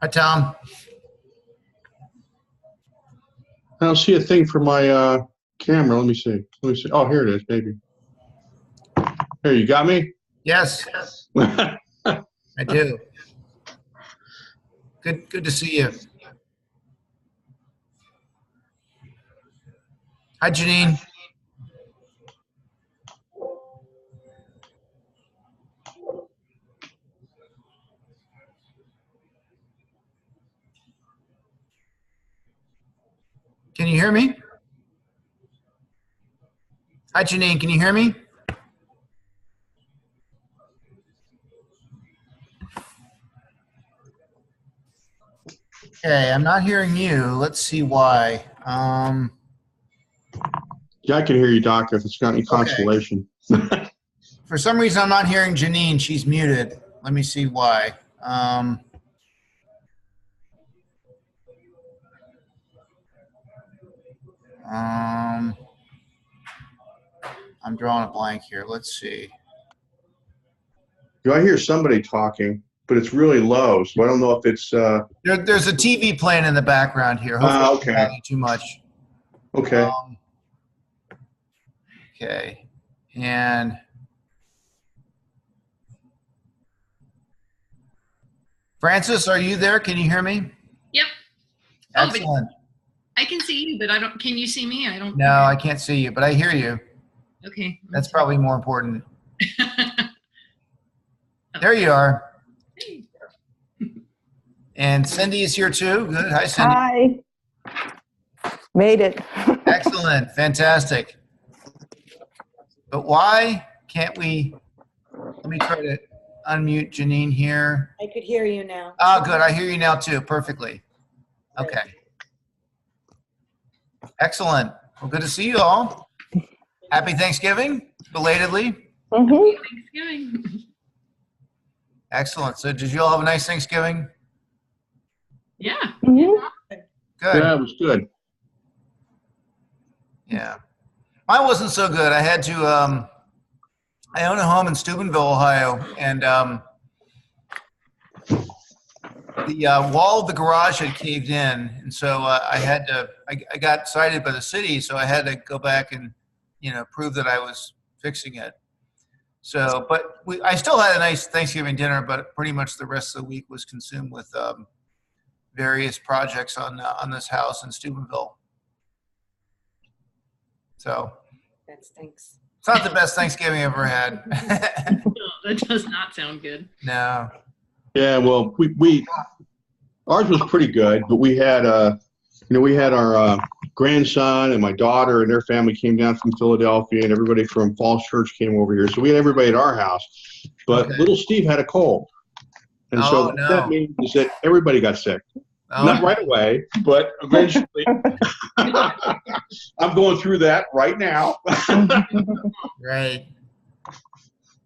Hi, Tom. I don't see a thing for my camera. Let me see. Let me see. Oh, here it is, maybe. Here, you got me? Yes, I do. Good to see you. Hi, Janine. Can you hear me? Hi, Janine. Can you hear me? Okay, I'm not hearing you. Let's see why. Yeah, I can hear you, Doctor, if it's got any consolation. For some reason, I'm not hearing Janine. She's muted. Let me see why. I'm drawing a blank here. Let's see. Do I hear somebody talking, but it's really low, so I don't know if it's There's a TV playing in the background here. Hopefully, it's okay. not too much. Okay. Okay, and Francis, are you there? Can you hear me? Yep. Excellent. I can see you, but I don't. Can you see me? I don't. No, I can't see you, but I hear you. Okay. That's probably more important. There you are. Hey. And Cindy is here too. Good. Hi, Cindy. Hi. Made it. Excellent. Fantastic. But why can't we? Let me try to unmute Janine here. I could hear you now. Oh, good. I hear you now too. Perfectly. Okay. Excellent. Well, good to see you all. Happy Thanksgiving, belatedly. Mm-hmm. Thanksgiving. Excellent. So did you all have a nice Thanksgiving? Yeah. Mm-hmm. Good. Yeah, it was good. Yeah. Mine wasn't so good. I had to, I own a home in Steubenville, Ohio, and the wall of the garage had caved in. And so I got cited by the city, so I had to go back and, prove that I was fixing it. So, but I still had a nice Thanksgiving dinner, but pretty much the rest of the week was consumed with various projects on this house in Steubenville. So That stinks. it's not the best Thanksgiving I ever had. No, that does not sound good. No. Yeah, well, we ours was pretty good, but we had we had our grandson and my daughter and their family came down from Philadelphia, and everybody from Falls Church came over here. So we had everybody at our house, but Okay. little Steve had a cold, and so what that means is that everybody got sick. Oh, Not right away, but eventually. I'm going through that right now. right.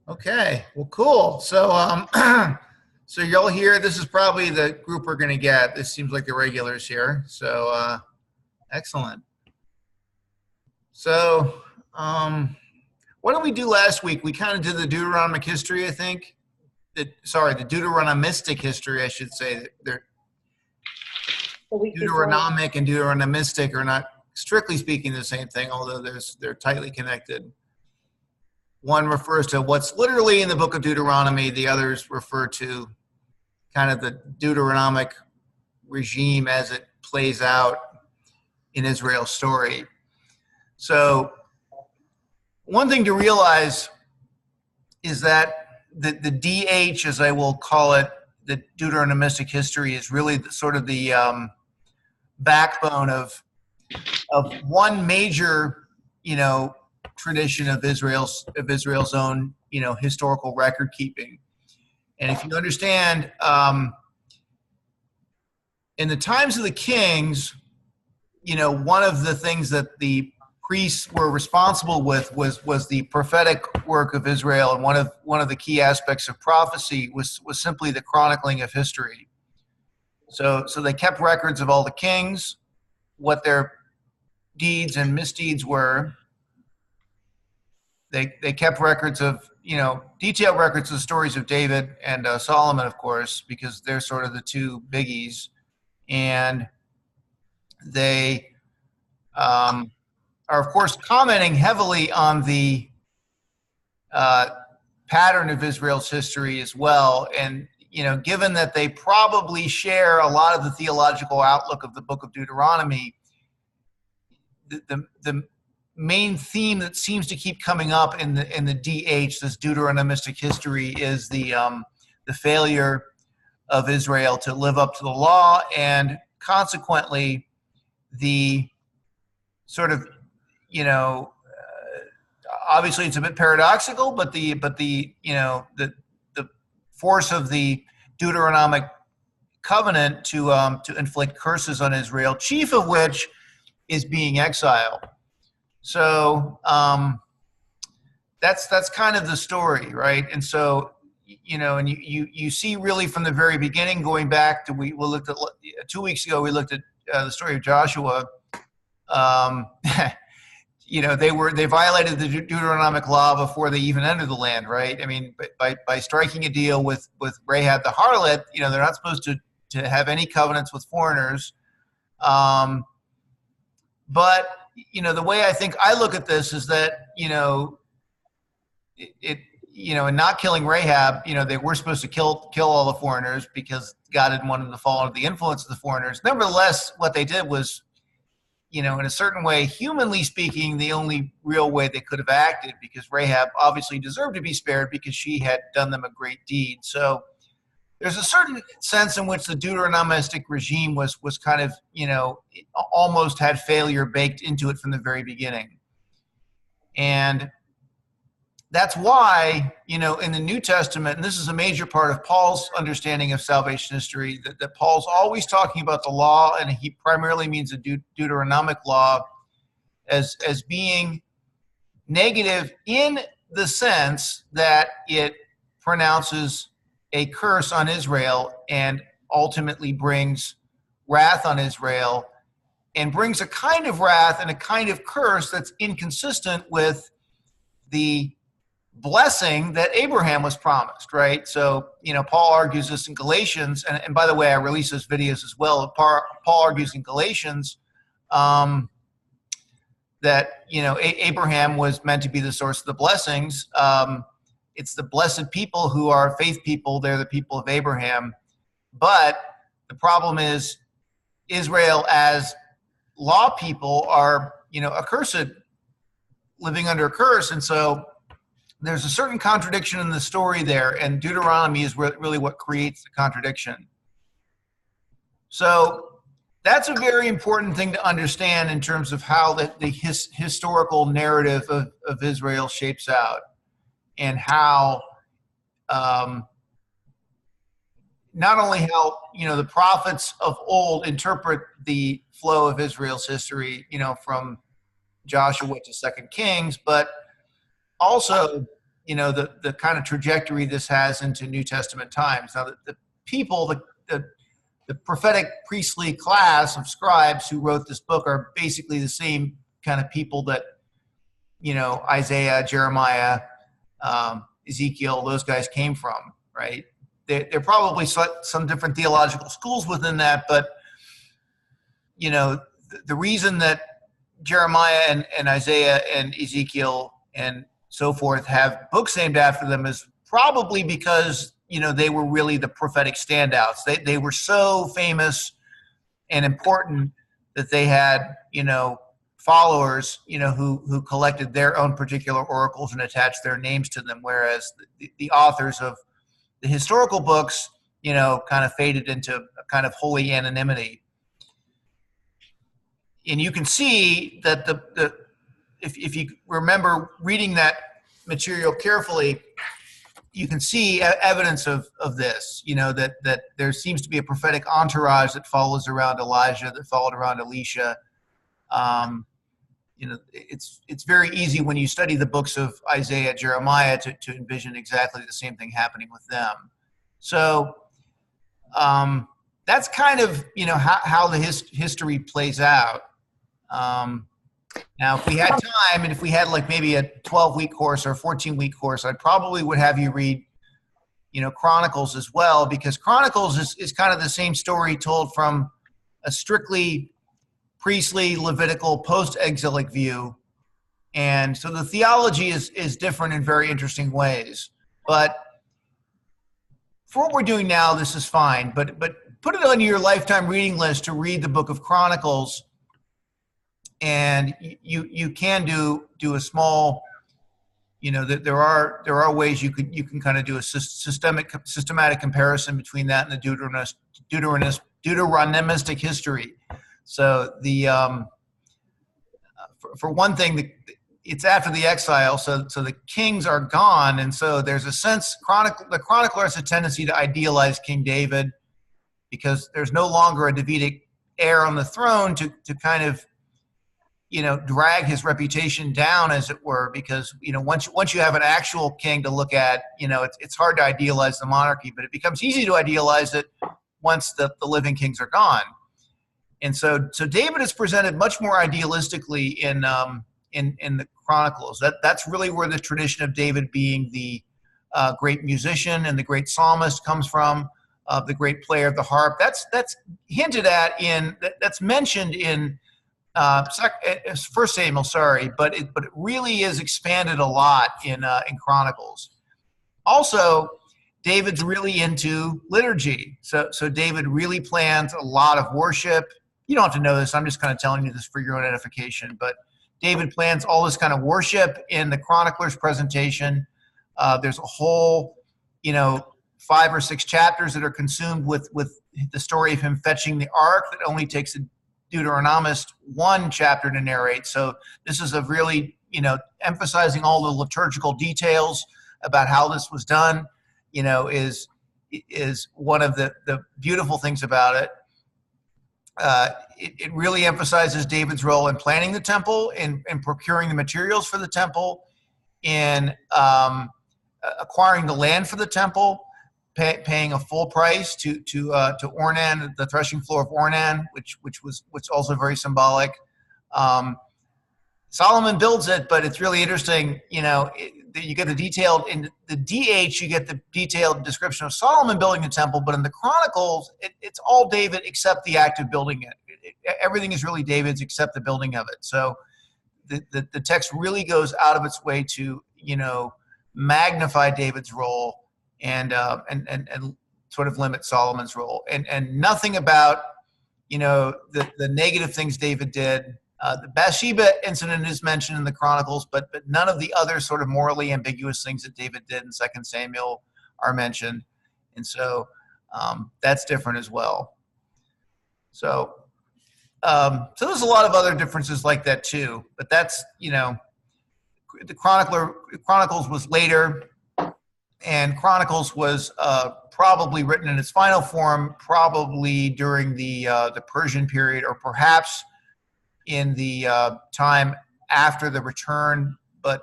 Okay. Well, cool. So, so y'all here, this is probably the group we're going to get. This seems like the regulars here. So, excellent. So, what did we do last week? We kind of did the Deuteronomic history, I think. The Deuteronomistic history, I should say. Deuteronomic and Deuteronomistic are not, strictly speaking, the same thing, although they're tightly connected. One refers to what's literally in the book of Deuteronomy. The others refer to kind of the Deuteronomic regime as it plays out in Israel's story. So one thing to realize is that the DH, as I will call it, the Deuteronomistic history, is really sort of the backbone of one major, tradition of Israel's own, historical record keeping. And if you understand, in the times of the kings, one of the things that the priests were responsible with was the prophetic work of Israel, and one of the key aspects of prophecy was simply the chronicling of history. So they kept records of all the kings, what their deeds and misdeeds were. they kept records of, detailed records of the stories of David and Solomon, of course, because they're sort of the two biggies. And they are, of course, commenting heavily on the pattern of Israel's history as well. And, given that they probably share a lot of the theological outlook of the book of Deuteronomy, the main theme that seems to keep coming up in the DH, this Deuteronomistic history, is the failure of Israel to live up to the law, and consequently the sort of, obviously it's a bit paradoxical, but the force of the Deuteronomic covenant to inflict curses on Israel, chief of which is being exiled. So that's kind of the story, right? And so, and you see really from the very beginning, going back to, we looked at 2 weeks ago, we looked at the story of Joshua. They violated the Deuteronomic law before they even entered the land, right? I mean, by striking a deal with Rahab the harlot, they're not supposed to have any covenants with foreigners. But the way I think I look at this is that, in not killing Rahab, they were supposed to kill all the foreigners because God didn't want them to fall under the influence of the foreigners. Nevertheless, what they did was, in a certain way, humanly speaking, the only real way they could have acted, because Rahab obviously deserved to be spared because she had done them a great deed. So there's a certain sense in which the Deuteronomistic regime was kind of, almost had failure baked into it from the very beginning. And that's why, in the New Testament, and this is a major part of Paul's understanding of salvation history, that Paul's always talking about the law, and he primarily means the Deuteronomic law, as being negative in the sense that it pronounces a curse on Israel and ultimately brings wrath on Israel, and brings a kind of wrath and a kind of curse that's inconsistent with the blessing that Abraham was promised, right? So, Paul argues this in Galatians, and by the way, I release those videos as well. Paul argues in Galatians that, Abraham was meant to be the source of the blessings. It's the blessed people who are faith people. They're the people of Abraham. But the problem is Israel as law people are, accursed, living under a curse. And so there's a certain contradiction in the story there, and Deuteronomy is really what creates the contradiction. So that's a very important thing to understand in terms of how the historical narrative of Israel shapes out, and how not only how the prophets of old interpret the flow of Israel's history, from Joshua to 2 Kings, but also the kind of trajectory this has into New Testament times. Now, the people, the prophetic priestly class of scribes who wrote this book are basically the same kind of people that Isaiah, Jeremiah, Ezekiel, those guys came from, right? They're probably some different theological schools within that, but the reason that Jeremiah and Isaiah and Ezekiel and so forth have books named after them is probably because they were really the prophetic standouts. They were so famous and important that they had followers who collected their own particular oracles and attached their names to them, whereas the authors of the historical books kind of faded into a kind of holy anonymity. And you can see that if you remember reading that material carefully, you can see evidence of this, that there seems to be a prophetic entourage that follows around Elijah, that followed around Elisha. It's very easy when you study the books of Isaiah, Jeremiah to envision exactly the same thing happening with them. So that's kind of, how the history plays out. Now, if we had time and if we had like maybe a 12-week course or a 14-week course, I probably would have you read, Chronicles as well, because Chronicles is kind of the same story told from a strictly priestly, Levitical, post-exilic view. And so the theology is different in very interesting ways. But for what we're doing now, this is fine. But put it on your lifetime reading list to read the book of Chronicles. And you can do a small, there are ways you can kind of do a systematic comparison between that and the Deuteronomistic history. So for one thing, it's after the exile, so the kings are gone, and so there's a sense the chronicler has a tendency to idealize King David because there's no longer a Davidic heir on the throne to kind of drag his reputation down, as it were, because once you have an actual king to look at, it's hard to idealize the monarchy, but it becomes easy to idealize it once the living kings are gone. And so David is presented much more idealistically in the Chronicles. That's really where the tradition of David being the great musician and the great psalmist comes from, the great player of the harp. That's hinted at that's mentioned in First Samuel, but it really is expanded a lot in Chronicles. Also, David's really into liturgy, so David really plans a lot of worship. You don't have to know this. I'm just kind of telling you this for your own edification. But David plans all this kind of worship in the chronicler's presentation. There's a whole, 5 or 6 chapters that are consumed with the story of him fetching the ark that only takes a Deuteronomist 1 chapter to narrate. So this is a really, emphasizing all the liturgical details about how this was done, is one of the beautiful things about it. It really emphasizes David's role in planning the temple, in procuring the materials for the temple, in acquiring the land for the temple, paying a full price to Ornan, the threshing floor of Ornan, which was also very symbolic. Solomon builds it, but it's really interesting. You get the detailed in the DH. You get the detailed description of Solomon building the temple, but in the Chronicles, it's all David except the act of building it. Everything is really David's except the building of it. So the text really goes out of its way to magnify David's role and sort of limit Solomon's role, and nothing about the negative things David did. The Bathsheba incident is mentioned in the Chronicles, but none of the other sort of morally ambiguous things that David did in 2 Samuel are mentioned, and so that's different as well. So there's a lot of other differences like that too, but that's the Chronicles was later. And Chronicles was probably written in its final form, probably during the Persian period, or perhaps in the time after the return, but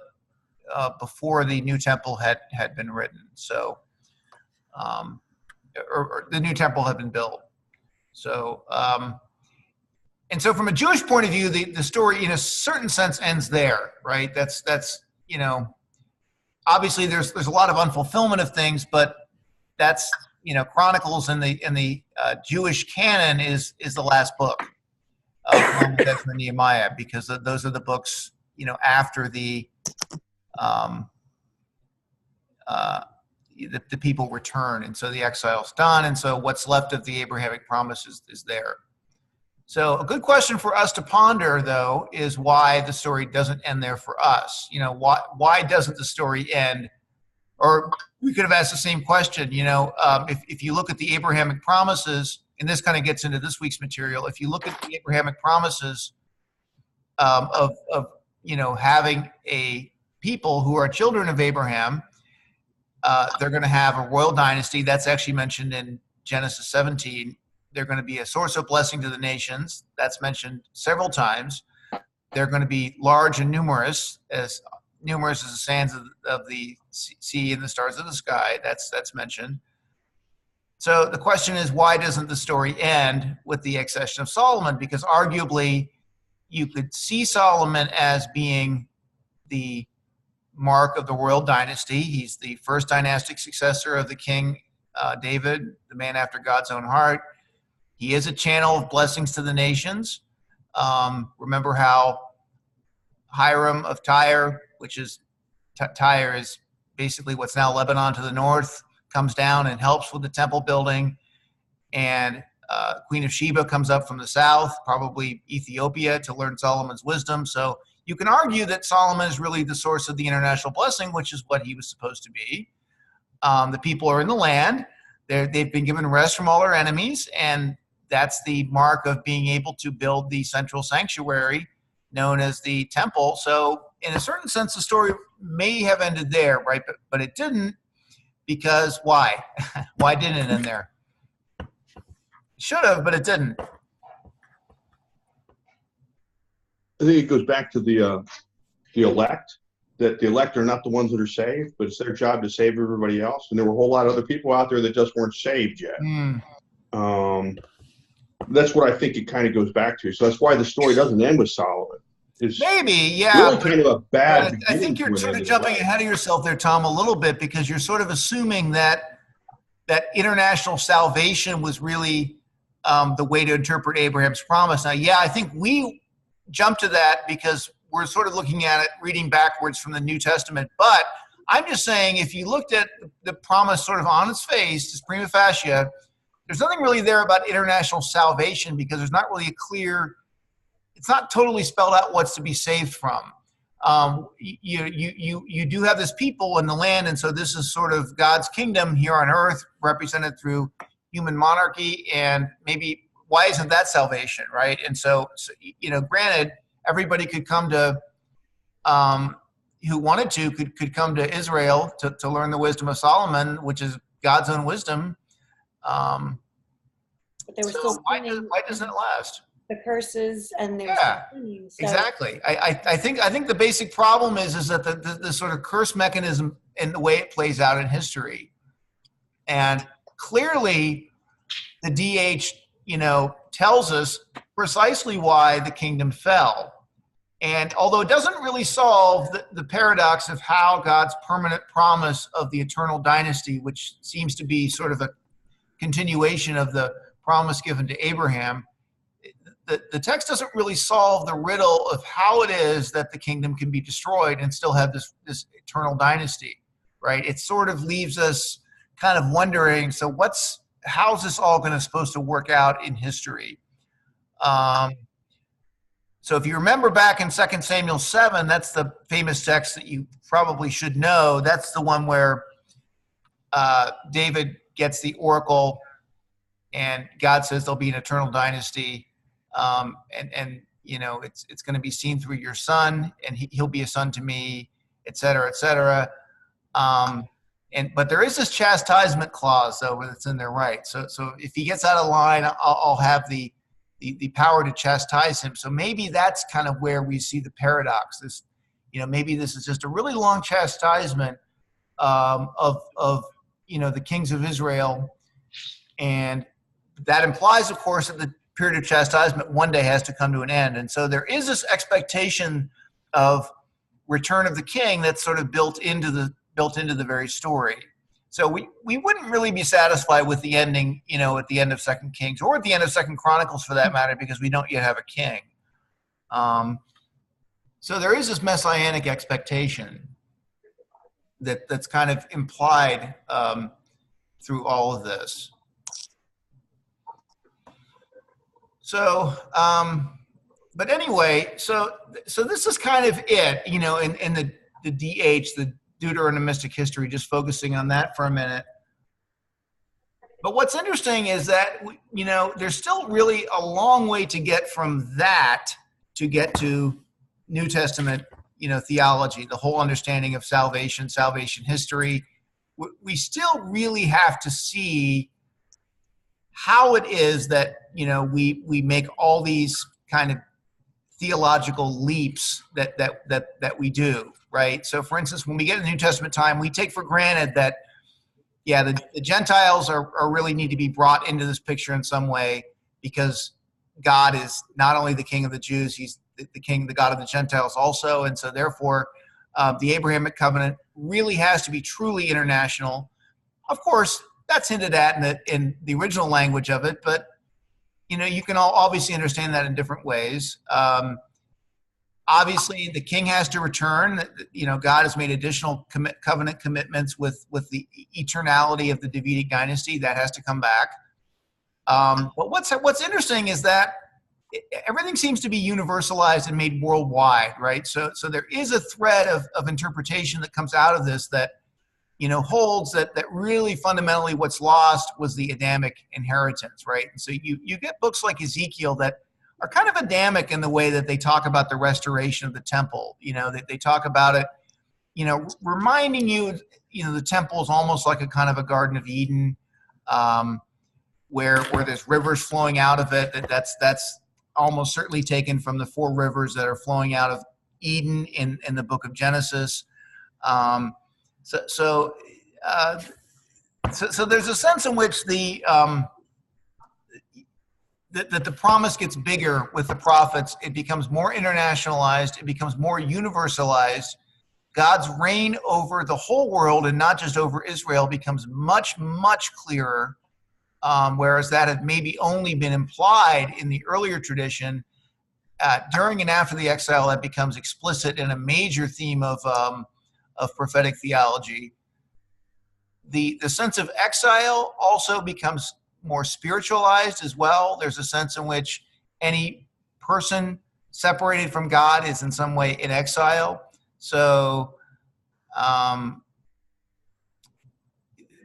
before the new temple had been written. So, or the new temple had been built. So, and so from a Jewish point of view, the story, in a certain sense, ends there, right? That's obviously there's a lot of unfulfillment of things, but that's Chronicles in the Jewish canon is the last book of Ezra and Nehemiah, because those are the books after the people return, and so the exile's done, and so what's left of the Abrahamic promises is there. So a good question for us to ponder, though, is why the story doesn't end there for us. Why doesn't the story end? Or we could have asked the same question. If you look at the Abrahamic promises, and this kind of gets into this week's material, if you look at the Abrahamic promises of having a people who are children of Abraham, they're going to have a royal dynasty. That's actually mentioned in Genesis 17. They're going to be a source of blessing to the nations. That's mentioned several times. They're going to be large and numerous as the sands of the sea and the stars of the sky. That's mentioned. So the question is, why doesn't the story end with the accession of Solomon? Because arguably, you could see Solomon as being the mark of the royal dynasty. He's the first dynastic successor of the king David, the man after God's own heart. He is a channel of blessings to the nations. Remember how Hiram of Tyre, which is Tyre is basically what's now Lebanon to the north, comes down and helps with the temple building. And Queen of Sheba comes up from the south, probably Ethiopia, to learn Solomon's wisdom. So you can argue that Solomon is really the source of the international blessing, which is what he was supposed to be. The people are in the land. They've been given rest from all their enemies, and that's the mark of being able to build the central sanctuary known as the temple. So in a certain sense, the story may have ended there, right? But it didn't, because why? Why didn't it end there? It should have, but it didn't. I think it goes back to the elect, that the elect are not the ones that are saved, but it's their job to save everybody else. And there were a whole lot of other people out there that just weren't saved yet. That's what I think it kind of goes back to. So that's why the story doesn't end with Solomon. It's maybe, yeah. really kind of a bad I think you're sort of jumping ahead of yourself there, Tom, a little bit, because you're sort of assuming that international salvation was really the way to interpret Abraham's promise. Now, yeah, I think we jump to that because we're sort of looking at it, reading backwards from the New Testament. But I'm just saying, if you looked at the promise sort of on its face, it's prima facie, there's nothing really there about international salvation, because there's not really a clear, it's not totally spelled out what's to be saved from. You do have this people in the land, and so this is sort of God's kingdom here on earth, represented through human monarchy, and maybe why isn't that salvation, right? And so granted, everybody could come to, who wanted to, could come to Israel to learn the wisdom of Solomon, which is God's own wisdom. But they were So still why sinning doesn't it last? the curses, and they were Yeah, still sinning. So exactly. I think the basic problem is that the sort of curse mechanism and the way it plays out in history, and clearly the DH tells us precisely why the kingdom fell. And although it doesn't really solve the paradox of how God's permanent promise of the eternal dynasty, which seems to be sort of a continuation of the promise given to Abraham, the text doesn't really solve the riddle of how it is that the kingdom can be destroyed and still have this eternal dynasty, right? It sort of leaves us kind of wondering, so how's this all supposed to work out in history? So if you remember back in 2 Samuel 7, that's the famous text that you probably should know. That's the one where David gets the oracle, and God says there'll be an eternal dynasty, and it's going to be seen through your son, and he'll be a son to me, et cetera, et cetera. But there is this chastisement clause, though, that's in there, right? So if he gets out of line, I'll have the power to chastise him. So maybe that's kind of where we see the paradox. Maybe this is just a really long chastisement of the kings of Israel, and that implies, of course, that the period of chastisement one day has to come to an end. And so there is this expectation of return of the king that's sort of built into the very story. So we wouldn't really be satisfied with the ending, at the end of 2 Kings, or at the end of 2 Chronicles for that matter, because we don't yet have a king. So there is this messianic expectation that's kind of implied through all of this. So, but anyway, so this is kind of it, in the DH, the Deuteronomistic history, just focusing on that for a minute. But what's interesting is that, there's still really a long way to get from that to get to New Testament, theology, the whole understanding of salvation history. We still really have to see how it is that, we make all these kind of theological leaps that we do, right? So for instance, when we get in the New Testament time, we take for granted that, the Gentiles are really need to be brought into this picture in some way, because God is not only the King of the Jews, he's the king, the God of the Gentiles also. And so therefore, the Abrahamic covenant really has to be truly international. Of course, that's hinted at in the original language of it, but you can all obviously understand that in different ways. Obviously, the king has to return. God has made additional covenant commitments with the eternality of the Davidic dynasty. That has to come back. But what's interesting is that everything seems to be universalized and made worldwide, right? So there is a thread of interpretation that comes out of this that holds that really fundamentally what's lost was the Adamic inheritance, right? And so you get books like Ezekiel that are kind of Adamic in the way that they talk about the restoration of the temple. They talk about it, reminding you, the temple is almost like a kind of a Garden of Eden, where there's rivers flowing out of it. That's almost certainly taken from the 4 rivers that are flowing out of Eden in the book of Genesis. So there's a sense in which that the promise gets bigger with the prophets. It becomes more internationalized. It becomes more universalized. God's reign over the whole world and not just over Israel becomes much, much clearer, whereas that had maybe only been implied in the earlier tradition. During and after the exile, that becomes explicit in a major theme of prophetic theology. The sense of exile also becomes more spiritualized as well. There's a sense in which any person separated from God is in some way in exile. So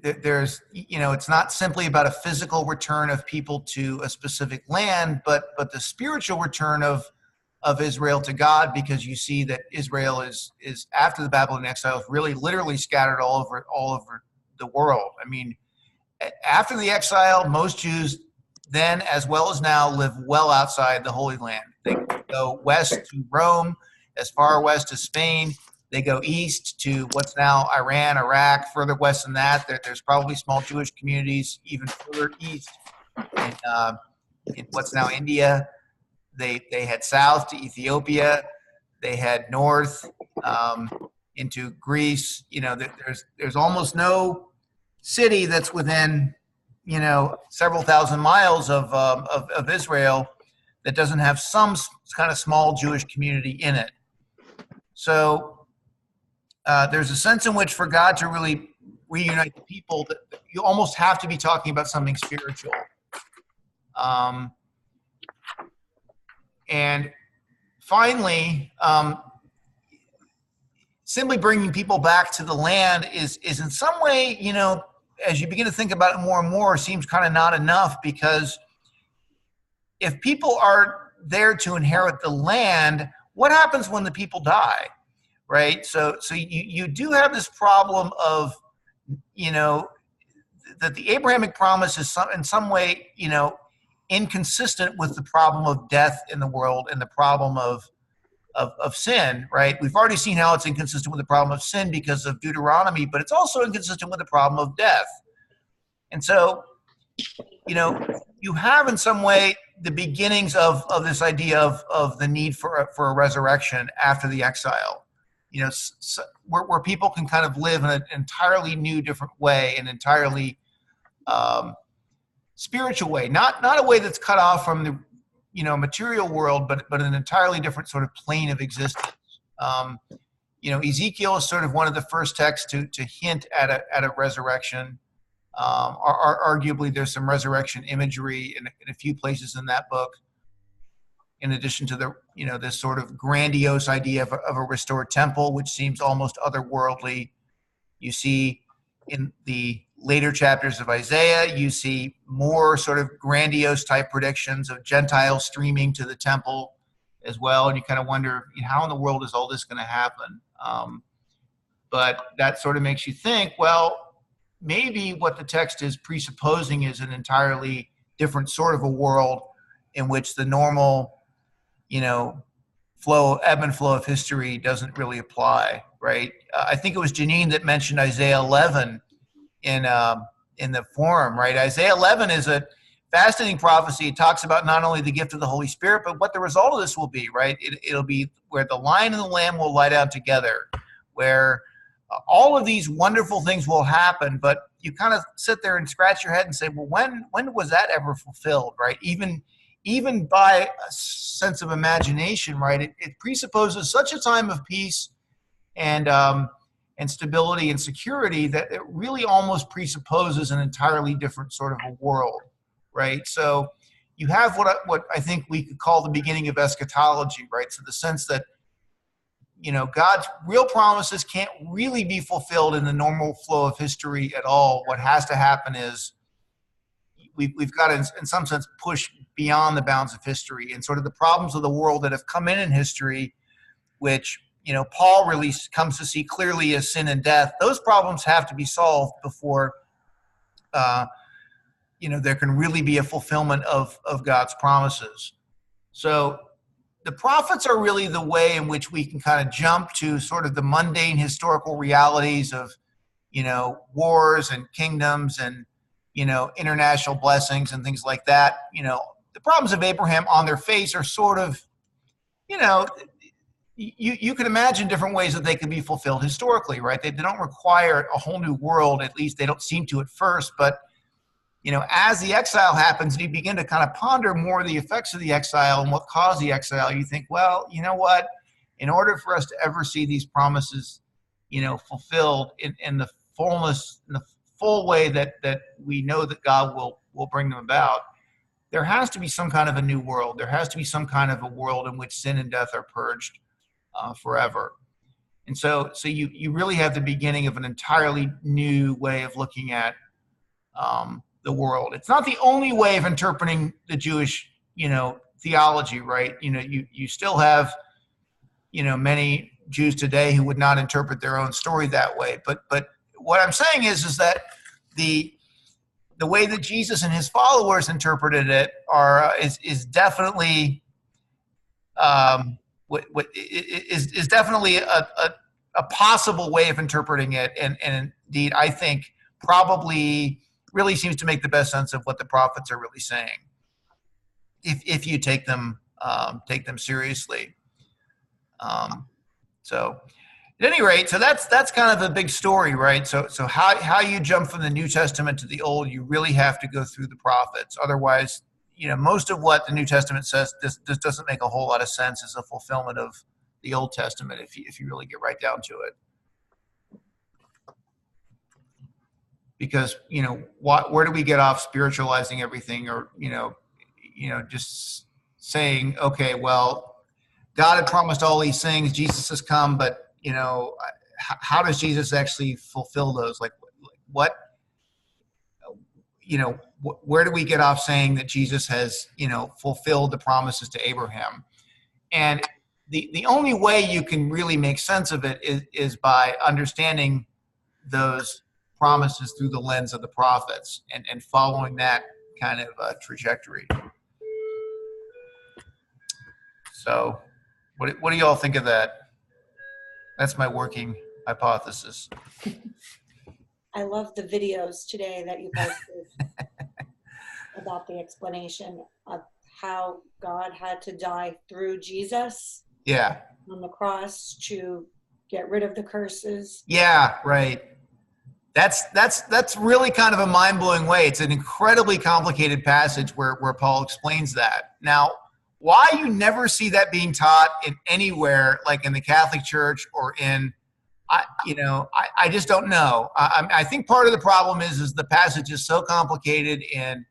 there's, it's not simply about a physical return of people to a specific land, but the spiritual return of Israel to God, because you see that Israel is after the Babylonian exile is really literally scattered all over the world. I mean, after the exile, most Jews then, as well as now, live well outside the Holy Land. They go west to Rome, as far west as Spain. They go east to what's now Iran, Iraq. Further west than that, there's probably small Jewish communities even further east in what's now India. They head south to Ethiopia. They head north into Greece. There's almost no city that's within several thousand miles of Israel that doesn't have some kind of small Jewish community in it. So there's a sense in which for God to really reunite the people, that you almost have to be talking about something spiritual. And finally, simply bringing people back to the land is in some way, as you begin to think about it more and more, seems kind of not enough, because if people are there to inherit the land, what happens when the people die, right? So you do have this problem of, that the Abrahamic promise is in some way, inconsistent with the problem of death in the world and the problem of sin, right? We've already seen how it's inconsistent with the problem of sin because of Deuteronomy, but it's also inconsistent with the problem of death. And so, you have in some way the beginnings of this idea of the need for a resurrection after the exile, where people can kind of live in an entirely new, different way, an entirely spiritual way, not a way that's cut off from the material world, but an entirely different sort of plane of existence. Ezekiel is sort of one of the first texts to hint at a resurrection. Arguably, there's some resurrection imagery in a few places in that book, in addition to this sort of grandiose idea of a restored temple, which seems almost otherworldly. You see in the later chapters of Isaiah, you see more sort of grandiose type predictions of Gentiles streaming to the temple as well. And you kind of wonder, how in the world is all this going to happen? But that sort of makes you think, well, maybe what the text is presupposing is an entirely different sort of a world in which the normal, ebb and flow of history doesn't really apply, right? I think it was Janine that mentioned Isaiah 11 in the forum, right? Isaiah 11 is fascinating prophecy. It talks about not only the gift of the Holy Spirit, but what the result of this will be, right? It'll be where the lion and the lamb will lie down together, where all of these wonderful things will happen, but you kind of sit there and scratch your head and say, well, when was that ever fulfilled, right? Even by a sense of imagination, right? It presupposes such a time of peace and stability and security that it really almost presupposes an entirely different sort of a world, right? So you have what I think we could call the beginning of eschatology, right? So the sense that, you know, God's real promises can't really be fulfilled in the normal flow of history at all. What has to happen is we've got to, in some sense, push beyond the bounds of history and sort of the problems of the world that have come in history, which, you know, Paul really comes to see clearly as sin and death. Those problems have to be solved before, you know, there can really be a fulfillment of God's promises. So the prophets are really the way in which we can kind of jump to sort of the mundane historical realities of, you know, wars and kingdoms and, you know, international blessings and things like that. You know, the problems of Abraham on their face are sort of, you know, you can imagine different ways that they could be fulfilled historically, right? They don't require a whole new world, at least they don't seem to at first, but, you know, as the exile happens and you begin to kind of ponder more of the effects of the exile and what caused the exile, you think, well, you know what, in order for us to ever see these promises, you know, fulfilled in the fullness, in the full way that we know that God will bring them about, there has to be some kind of a new world. There has to be some kind of a world in which sin and death are purged forever. And so you really have the beginning of an entirely new way of looking at the world. It's not the only way of interpreting the Jewish, you know, theology, right? You know, you still have, you know, many Jews today who would not interpret their own story that way. But what I'm saying is that the way that Jesus and his followers interpreted it is definitely is definitely a possible way of interpreting it, and indeed I think probably really seems to make the best sense of what the prophets are really saying, if you take them seriously. So at any rate, so that's kind of a big story, right? So how you jump from the New Testament to the Old, you really have to go through the prophets. Otherwise, you know, most of what the New Testament says this doesn't make a whole lot of sense as a fulfillment of the Old Testament if you really get right down to it. Because, you know, where do we get off spiritualizing everything, or, you know, just saying, okay, well, God had promised all these things, Jesus has come, but, you know, how does Jesus actually fulfill those? Like what, you know, where do we get off saying that Jesus has, you know, fulfilled the promises to Abraham? And the only way you can really make sense of it is by understanding those promises through the lens of the prophets and following that kind of trajectory. So what do you all think of that? That's my working hypothesis. I love the videos today that you posted about the explanation of how God had to die through Jesus on the cross to get rid of the curses. Yeah, right. That's really kind of a mind-blowing way. It's an incredibly complicated passage where Paul explains that. Now, why you never see that being taught in anywhere, like in the Catholic Church or in, I just don't know. I think part of the problem is the passage is so complicated, and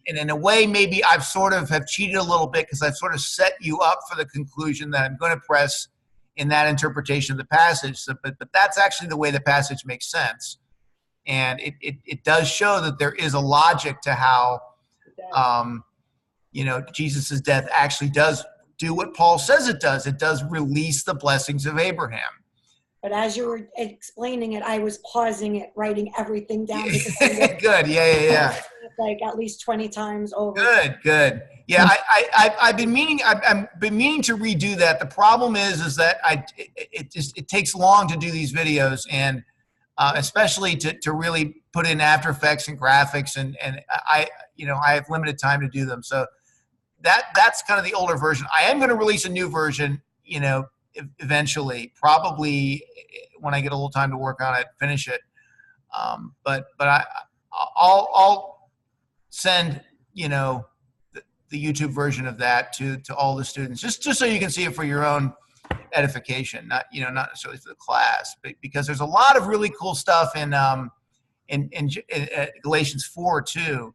in a way, maybe I've sort of have cheated a little bit because I've sort of set you up for the conclusion that I'm going to press in that interpretation of the passage. So, but that's actually the way the passage makes sense. And it does show that there is a logic to how, Jesus' death actually does do what Paul says it does. It does release the blessings of Abraham. But as you were explaining it, I was pausing it, writing everything down. Good. Yeah. Like at least 20 times over. Good. Yeah, I've been meaning to redo that. The problem is that it takes long to do these videos, and especially to really put in After Effects and graphics, and I have limited time to do them. So that's kind of the older version. I am going to release a new version, eventually, probably when I get a little time to work on it, finish it. But I'll send, the YouTube version of that to all the students, just so you can see it for your own edification, not necessarily for the class, but because there's a lot of really cool stuff in Galatians 4 too,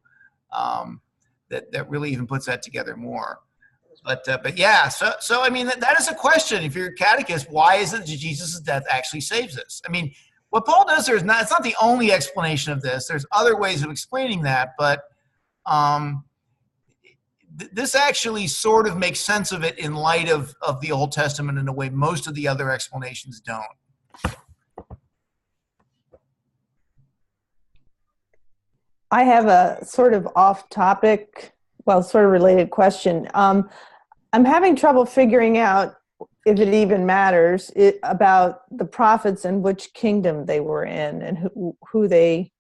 that really even puts that together more. But yeah, so I mean, that is a question. If you're a catechist, why is it that Jesus' death actually saves us? I mean, what Paul does there it's not the only explanation of this. There's other ways of explaining that, but this actually sort of makes sense of it in light of the Old Testament in a way most of the other explanations don't. I have a sort of off-topic, sort of related question. I'm having trouble figuring out if it even matters about the prophets and which kingdom they were in and who they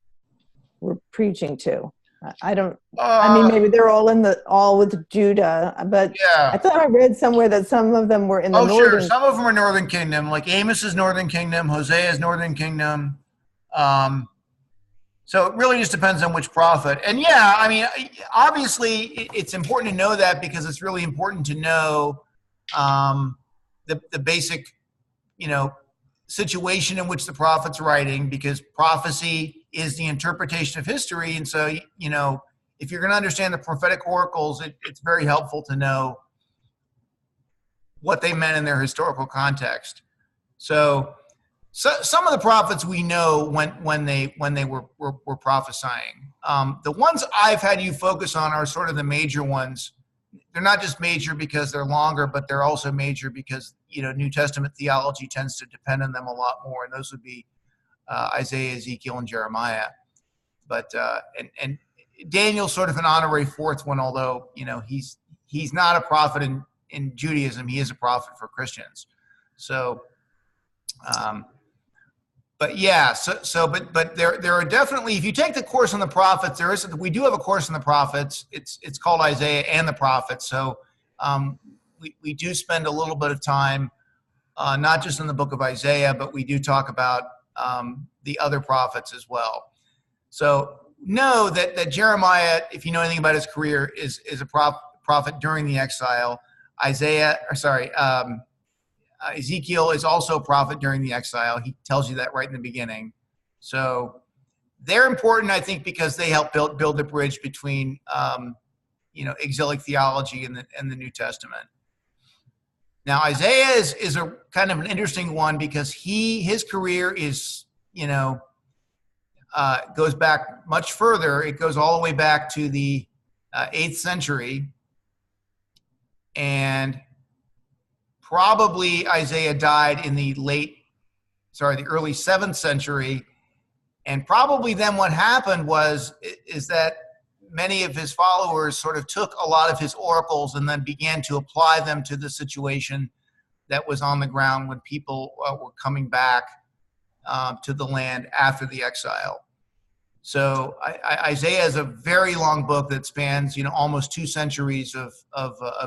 were preaching to. I don't. I mean, maybe they're all with Judah, but yeah. I thought I read somewhere that some of them were in the northern. Sure. Some of them are Northern Kingdom, like Amos is Northern Kingdom, Hosea is Northern Kingdom. So it really just depends on which prophet. And yeah, I mean, obviously, it's important to know that because it's really important to know the basic, situation in which the prophet's writing, because prophecy is the interpretation of history. And so, if you're going to understand the prophetic oracles, it's very helpful to know what they meant in their historical context. So some of the prophets we know when they were prophesying. The ones I've had you focus on are sort of the major ones. They're not just major because they're longer, but they're also major because New Testament theology tends to depend on them a lot more, and those would be Isaiah, Ezekiel, and Jeremiah. But and Daniel's sort of an honorary fourth one, although he's not a prophet in Judaism. He is a prophet for Christians. So, but yeah, but there are definitely, if you take the course on the prophets, we do have a course on the prophets. It's called Isaiah and the Prophets. So we do spend a little bit of time, not just in the book of Isaiah, but we do talk about the other prophets as well. So know that Jeremiah, if you know anything about his career, is a prophet during the exile. Ezekiel is also a prophet during the exile. He tells you that right in the beginning. So they're important, I think, because they help build the bridge between exilic theology and the New Testament. Now Isaiah is a kind of an interesting one because his career is goes back much further. It goes all the way back to the 8th century, and probably Isaiah died in the early 7th century. And probably then what happened is that many of his followers sort of took a lot of his oracles and then began to apply them to the situation that was on the ground when people were coming back to the land after the exile. So Isaiah is a very long book that spans, almost 2 centuries of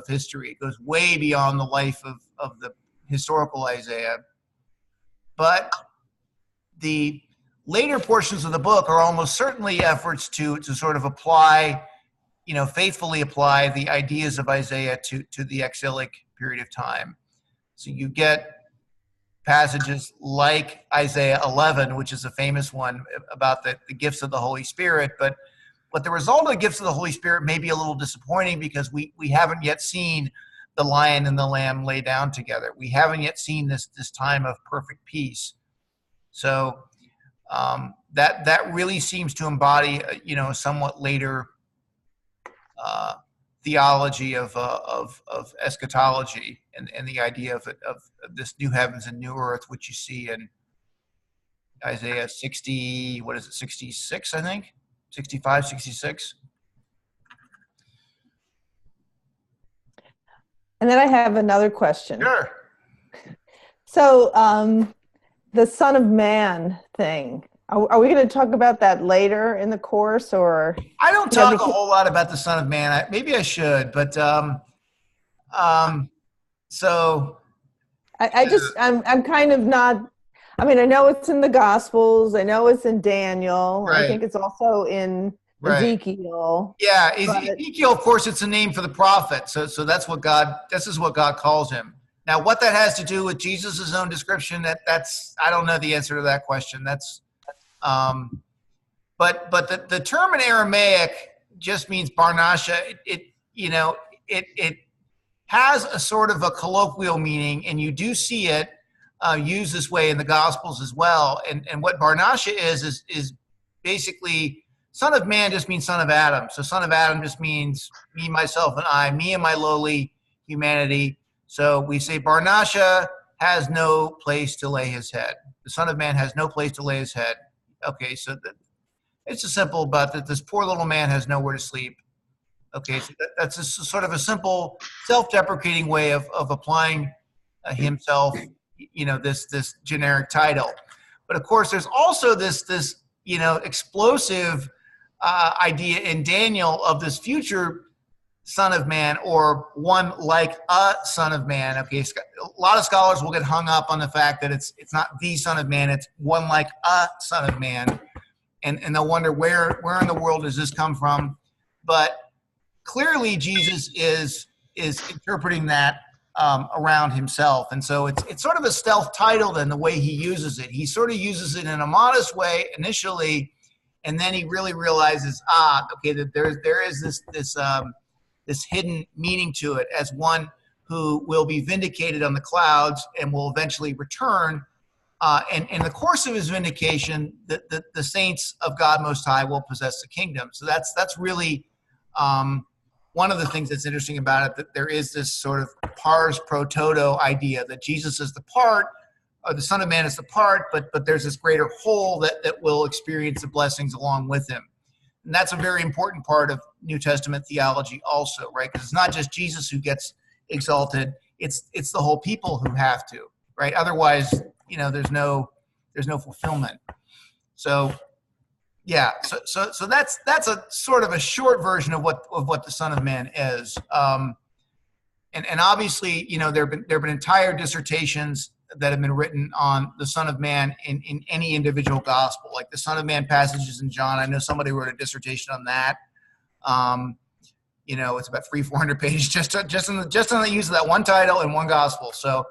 history. It goes way beyond the life of the historical Isaiah. But the later portions of the book are almost certainly efforts to sort of apply, faithfully apply the ideas of Isaiah to the exilic period of time. So you get passages like Isaiah 11, which is a famous one about the gifts of the Holy Spirit. But the result of the gifts of the Holy Spirit may be a little disappointing because we haven't yet seen the lion and the lamb lay down together. We haven't yet seen this time of perfect peace. So that really seems to embody, a somewhat later theology of eschatology and the idea of this new heavens and new earth, which you see in Isaiah 66, I think? 65, 66. And then I have another question. Sure. So the Son of Man thing, Are we going to talk about that later in the course, or? I don't talk a whole lot about the Son of Man. Maybe I should, but so I'm kind of not. I mean, I know it's in the Gospels. I know it's in Daniel. Right. I think it's also in Ezekiel. Yeah, Ezekiel, of course, it's a name for the prophet. So that's what this is what God calls him. Now, what that has to do with Jesus' own description, that's I don't know the answer to that question. But the term in Aramaic just means Barnasha. It has a sort of a colloquial meaning, and you do see it used this way in the Gospels as well. And what Barnasha is basically, Son of Man just means son of Adam. So son of Adam just means me, myself, and I, me and my lowly humanity. So we say Barnasha has no place to lay his head. The Son of Man has no place to lay his head. Okay, so it's just simple about that. This poor little man has nowhere to sleep. Okay, so that's a sort of a simple, self-deprecating way of applying himself, this generic title. But of course, there's also this explosive idea in Daniel of this future Son of Man, or one like a Son of Man. Okay, a lot of scholars will get hung up on the fact that it's not the Son of Man, it's one like a Son of Man, and they'll wonder where in the world does this come from. But clearly, Jesus is interpreting that around himself, and so it's sort of a stealth title in the way he uses it. He sort of uses it in a modest way initially, and then he really realizes, that there is this hidden meaning to it, as one who will be vindicated on the clouds and will eventually return. And in the course of his vindication, the saints of God Most High will possess the kingdom. So that's really one of the things that's interesting about it, that there is this sort of pars pro toto idea that Jesus is the part, or the Son of Man is the part, but there's this greater whole that will experience the blessings along with him. And that's a very important part of New Testament theology also, right? Because it's not just Jesus who gets exalted, it's the whole people who have to, right? Otherwise, there's no fulfillment. So yeah, so that's a sort of a short version of what the Son of Man is. And obviously, there've been entire dissertations that have been written on the Son of Man in any individual gospel, like the Son of Man passages in John. I know somebody wrote a dissertation on that. It's about 300-400 pages just on the use of that one title in one gospel. So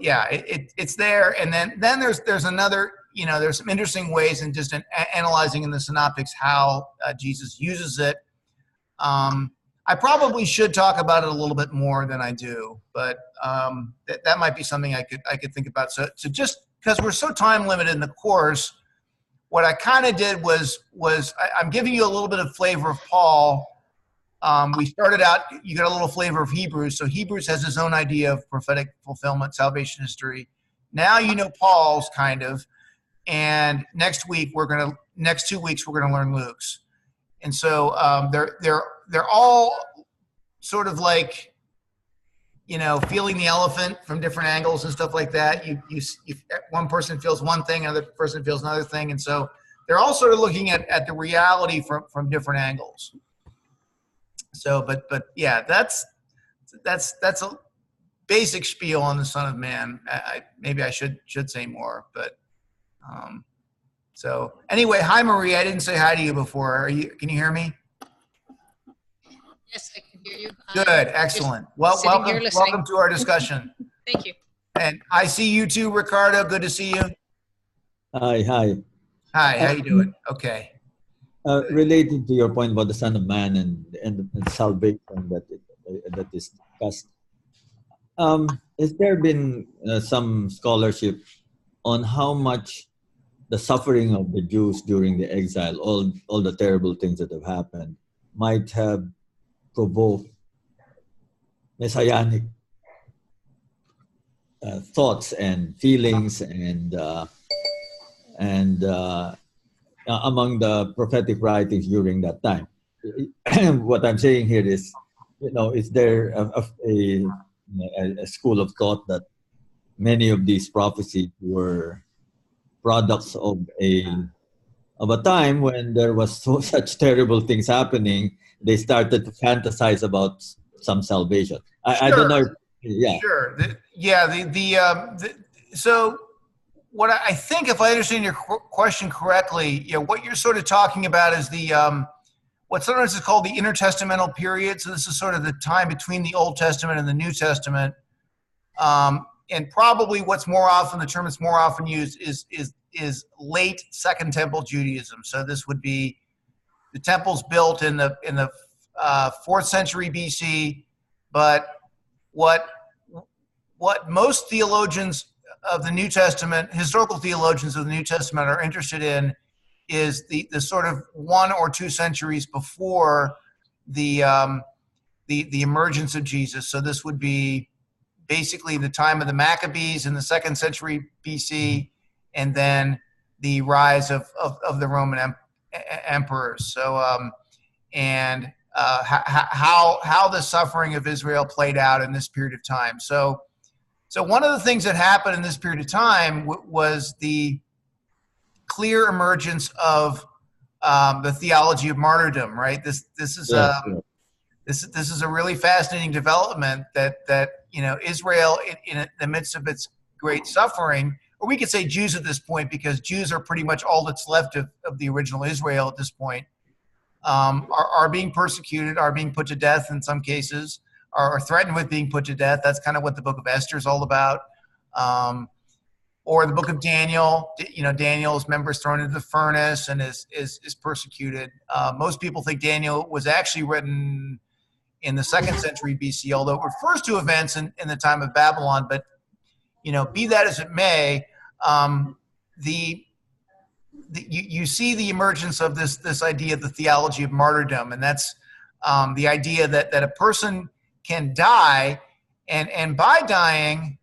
yeah, it's there. And then there's another, there's some interesting ways in just analyzing in the synoptics how Jesus uses it. I probably should talk about it a little bit more than I do, but that might be something I could think about. So just because we're so time limited in the course, what I kind of did was I'm giving you a little bit of flavor of Paul. We started out, you got a little flavor of Hebrews. So Hebrews has his own idea of prophetic fulfillment, salvation history. Now Paul's kind of, and next 2 weeks we're gonna learn Luke's. And so they're all sort of like, feeling the elephant from different angles and stuff like that. You one person feels one thing, another person feels another thing, and so they're all sort of looking at the reality from different angles. So, but yeah, that's a basic spiel on the Son of Man. Maybe I should say more, but so anyway, hi Marie. I didn't say hi to you before. Can you hear me? Yes, I can hear you. Good, excellent. Well, welcome to our discussion. Thank you. And I see you too, Ricardo. Good to see you. Hi. Hi, how you doing? Okay. Relating to your point about the Son of Man and salvation that is discussed, has there been some scholarship on how much the suffering of the Jews during the exile, all the terrible things that have happened, might have provoked messianic thoughts and feelings and among the prophetic writings during that time? What I'm saying here is, is there a school of thought that many of these prophecies were products of a time when there was such terrible things happening. They started to fantasize about some salvation. I don't know. Yeah. Sure. So what I think, if I understand your question correctly, what you're sort of talking about is what sometimes is called the intertestamental period. So this is sort of the time between the Old Testament and the New Testament. And probably what's more often, the term that's more often used is late Second Temple Judaism. So this would be the temples built in the 4th century BC, but what most theologians of the New Testament, historical theologians of the New Testament, are interested in is the sort of 1 or 2 centuries before the emergence of Jesus. So this would be basically the time of the Maccabees in the 2nd century BC, and then the rise of the Roman emperors. So how the suffering of Israel played out in this period of time. So one of the things that happened in this period of time was the clear emergence of the theology of martyrdom. Right. This is a really fascinating development that Israel in the midst of its great suffering, or we could say Jews at this point, because Jews are pretty much all that's left of the original Israel at this point, are being persecuted, are being put to death in some cases, are threatened with being put to death. That's kind of what the book of Esther is all about. Or the book of Daniel, Daniel's members thrown into the furnace and is persecuted. Most people think Daniel was actually written in the 2nd century BC, although it refers to events in the time of Babylon. But, be that as it may, you see the emergence of this idea of the theology of martyrdom, and that's the idea that a person can die, and by dying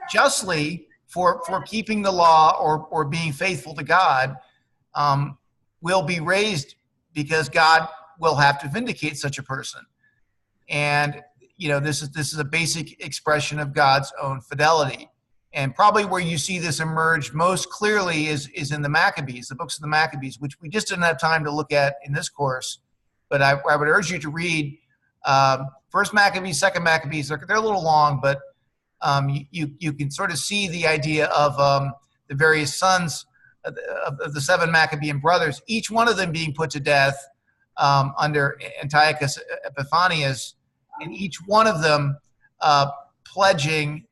justly for keeping the law or being faithful to God, will be raised because God will have to vindicate such a person. And this is a basic expression of God's own fidelity. And probably where you see this emerge most clearly is in the Maccabees, the books of the Maccabees, which we just didn't have time to look at in this course. But I would urge you to read First Maccabees, Second Maccabees. They're a little long, but you can sort of see the idea of the various sons of the 7 Maccabean brothers, each one of them being put to death under Antiochus Epiphanes, and each one of them pledging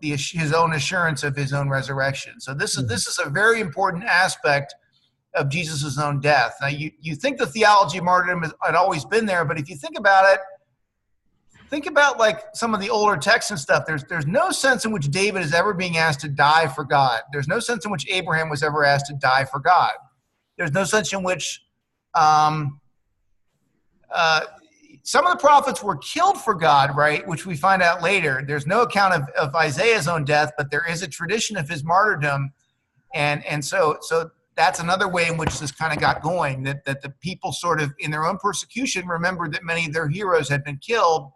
his own assurance of his own resurrection. So this is a very important aspect of Jesus' own death. Now, you think the theology of martyrdom had always been there, but if you think about it, think about like some of the older texts and stuff. There's no sense in which David is ever being asked to die for God. There's no sense in which Abraham was ever asked to die for God. There's no sense in which some of the prophets were killed for God, right? Which we find out later. There's no account of Isaiah's own death, but there is a tradition of his martyrdom, and so that's another way in which this kind of got going. That the people sort of in their own persecution remembered that many of their heroes had been killed,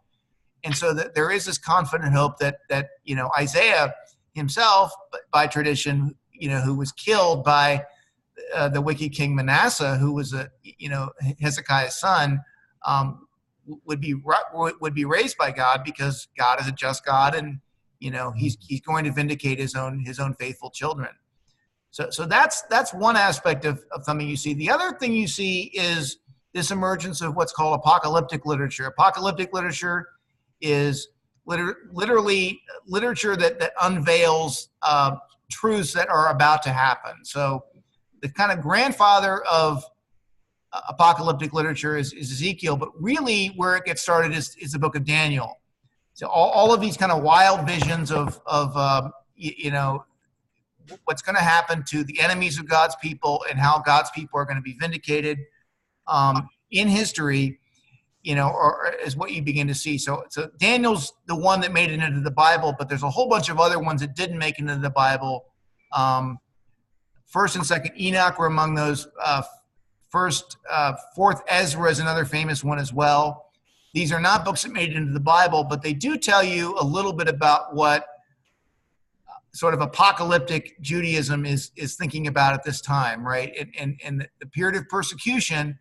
and so that there is this confident hope that Isaiah himself, by tradition, who was killed by the wicked king Manasseh, who was Hezekiah's son. Would be raised by God, because God is a just God, and he's going to vindicate his own faithful children. So that's one aspect of something you see. The other thing you see is this emergence of what's called apocalyptic literature. Apocalyptic literature is literally literature that unveils truths that are about to happen. So the kind of grandfather of apocalyptic literature is Ezekiel, but really where it gets started is the book of Daniel. So all of these kind of wild visions of what's going to happen to the enemies of God's people and how God's people are going to be vindicated in history, or is what you begin to see. So Daniel's the one that made it into the Bible, but there's a whole bunch of other ones that didn't make it into the Bible. First and Second Enoch were among those. Fourth Ezra is another famous one as well. These are not books that made it into the Bible, but they do tell you a little bit about what sort of apocalyptic Judaism is thinking about at this time, right? And the period of persecution,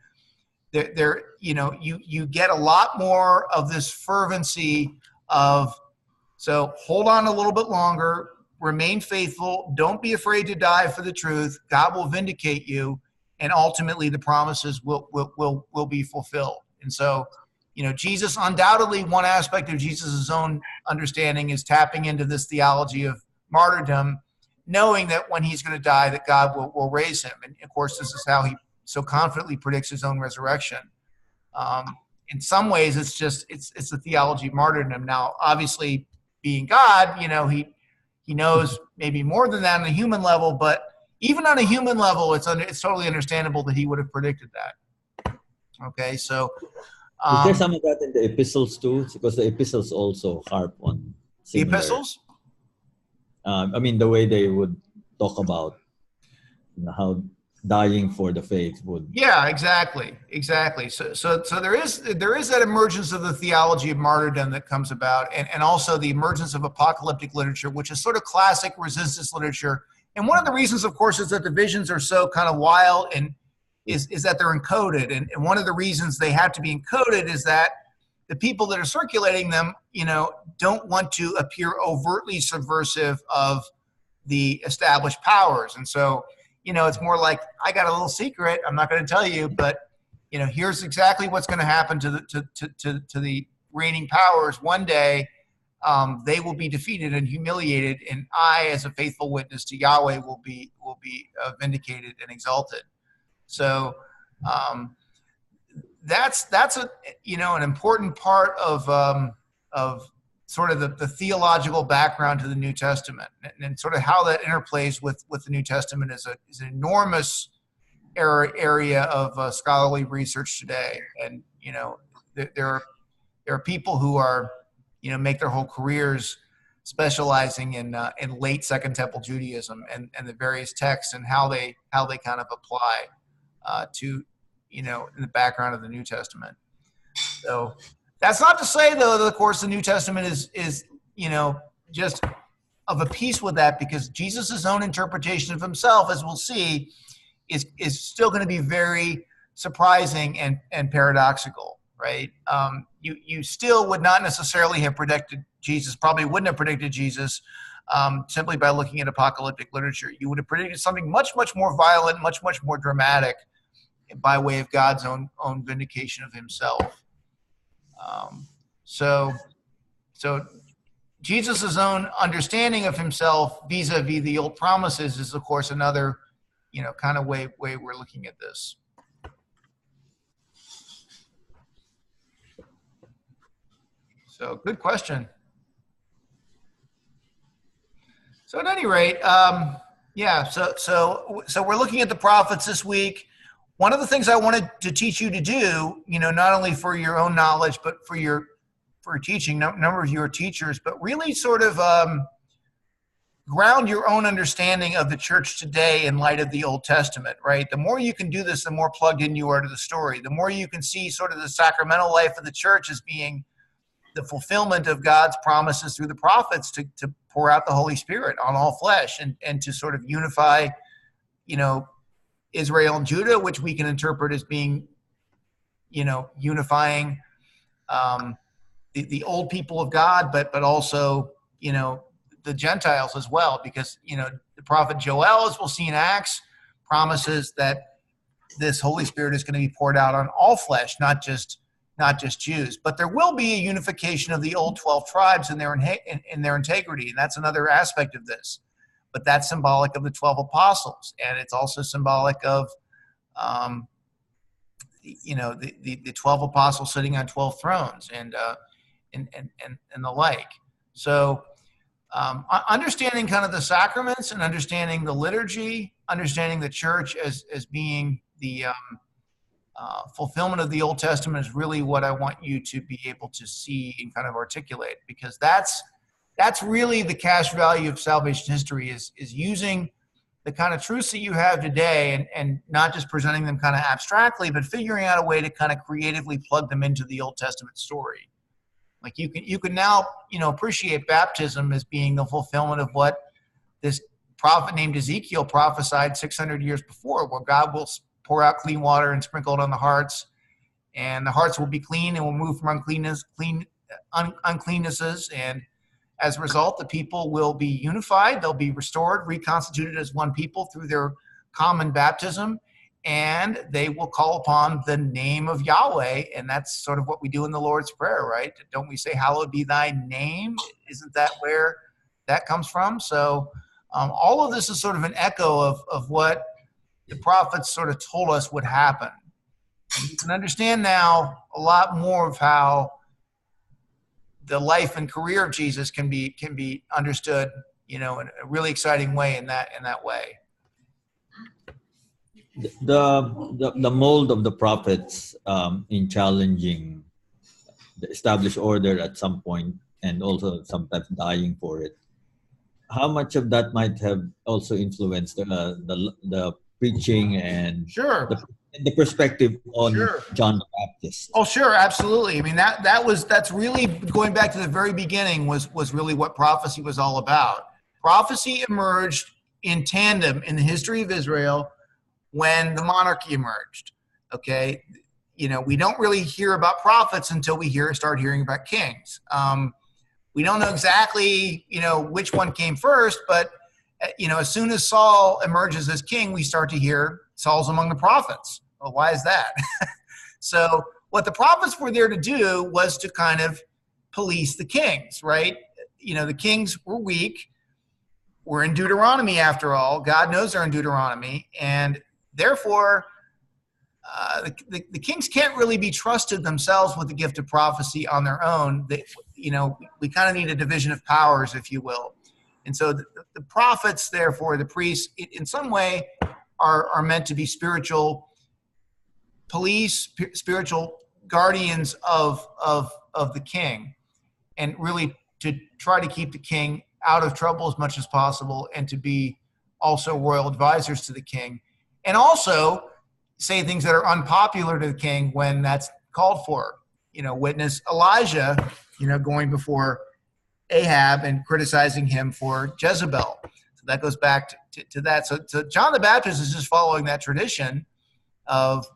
you get a lot more of this fervency of, so hold on a little bit longer, remain faithful, don't be afraid to die for the truth. God will vindicate you, and ultimately the promises will be fulfilled. And so, Jesus, undoubtedly, one aspect of Jesus' own understanding is tapping into this theology of martyrdom, knowing that when he's going to die, that God will raise him. And of course, this is how he so confidently predicts his own resurrection. In some ways, it's the theology of martyrdom. Now, obviously, being God, he knows maybe more than that on a human level, but even on a human level, it's totally understandable that he would have predicted that. Okay, so is there some of that in the epistles too? Because the epistles also harp on similar, the epistles. The way they would talk about how dying for the faith would. Yeah, exactly. So there is that emergence of the theology of martyrdom that comes about, and also the emergence of apocalyptic literature, which is sort of classic resistance literature. And one of the reasons, of course, is that the visions are so kind of wild, and is that they're encoded. And one of the reasons they have to be encoded is that the people that are circulating them, don't want to appear overtly subversive of the established powers. And so, it's more like, I got a little secret, I'm not going to tell you, but, here's exactly what's going to happen to the reigning powers. One day, they will be defeated and humiliated, and I, as a faithful witness to Yahweh, will be vindicated and exalted. So that's an important part of sort of the theological background to the New Testament, and sort of how that interplays with the New Testament is an enormous area of scholarly research today. And there are people who are make their whole careers specializing in late Second Temple Judaism and the various texts and how they kind of apply to in the background of the New Testament. So that's not to say, though, that of course the New Testament is just of a piece with that, because Jesus' own interpretation of himself, as we'll see, is still going to be very surprising and paradoxical, right? You still would not necessarily have predicted Jesus, probably wouldn't have predicted Jesus simply by looking at apocalyptic literature. You would have predicted something much, much more violent, much, much more dramatic by way of God's own vindication of himself. So Jesus' own understanding of himself vis-a-vis the old promises is, of course, another, kind of way we're looking at this. So good question. So at any rate, so we're looking at the prophets this week. One of the things I wanted to teach you to do, not only for your own knowledge, but for teaching, number of your teachers, but really sort of ground your own understanding of the church today in light of the Old Testament, right? The more you can do this, the more plugged in you are to the story. The more you can see sort of the sacramental life of the church as being the fulfillment of God's promises through the prophets to pour out the Holy Spirit on all flesh and to sort of unify, Israel and Judah, which we can interpret as being, unifying the old people of God, but also, the Gentiles as well, because, the prophet Joel, as we'll see in Acts, promises that this Holy Spirit is going to be poured out on all flesh, not just Jews. But there will be a unification of the old 12 tribes in their integrity, and that's another aspect of this. But that's symbolic of the 12 apostles, and it's also symbolic of, the 12 apostles sitting on 12 thrones and the like. So understanding kind of the sacraments and understanding the liturgy, understanding the church as being the fulfillment of the Old Testament is really what I want you to be able to see and kind of articulate, because that's really the cash value of salvation history is using the kind of truths that you have today and not just presenting them kind of abstractly, but figuring out a way to kind of creatively plug them into the Old Testament story. Like you can now, appreciate baptism as being the fulfillment of what this prophet named Ezekiel prophesied 600 years before, where God will pour out clean water and sprinkle it on the hearts, and the hearts will be clean and will move from uncleannesses. And as a result, the people will be unified. They'll be restored, reconstituted as one people through their common baptism, and they will call upon the name of Yahweh. And that's sort of what we do in the Lord's Prayer, right? Don't we say, hallowed be thy name? Isn't that where that comes from? So all of this is sort of an echo of what the prophets sort of told us would happen. And you can understand now a lot more of how the life and career of Jesus can be understood, in a really exciting way in that way. The mold of the prophets in challenging the established order at some point, and also sometimes dying for it. How much of that might have also influenced the preaching and Sure. the perspective on John the Baptist? Oh, sure, absolutely. I mean, that's really going back to the very beginning was really what prophecy was all about. Prophecy emerged in tandem in the history of Israel when the monarchy emerged. Okay, we don't really hear about prophets until we start hearing about kings. We don't know exactly, which one came first, but as soon as Saul emerges as king, we start to hear Saul's among the prophets. Well, why is that? So what the prophets were there to do was to kind of police the kings, right? The kings were weak. We're in Deuteronomy after all. God knows they're in Deuteronomy. And therefore, the kings can't really be trusted themselves with the gift of prophecy on their own. We kind of need a division of powers, if you will. And so the prophets, therefore, the priests, in some way, are meant to be spiritual police, spiritual guardians of the king, and really to try to keep the king out of trouble as much as possible, and to be also royal advisors to the king, and also say things that are unpopular to the king when that's called for. Witness Elijah, going before Ahab and criticizing him for Jezebel. So that goes back to that. So John the Baptist is just following that tradition of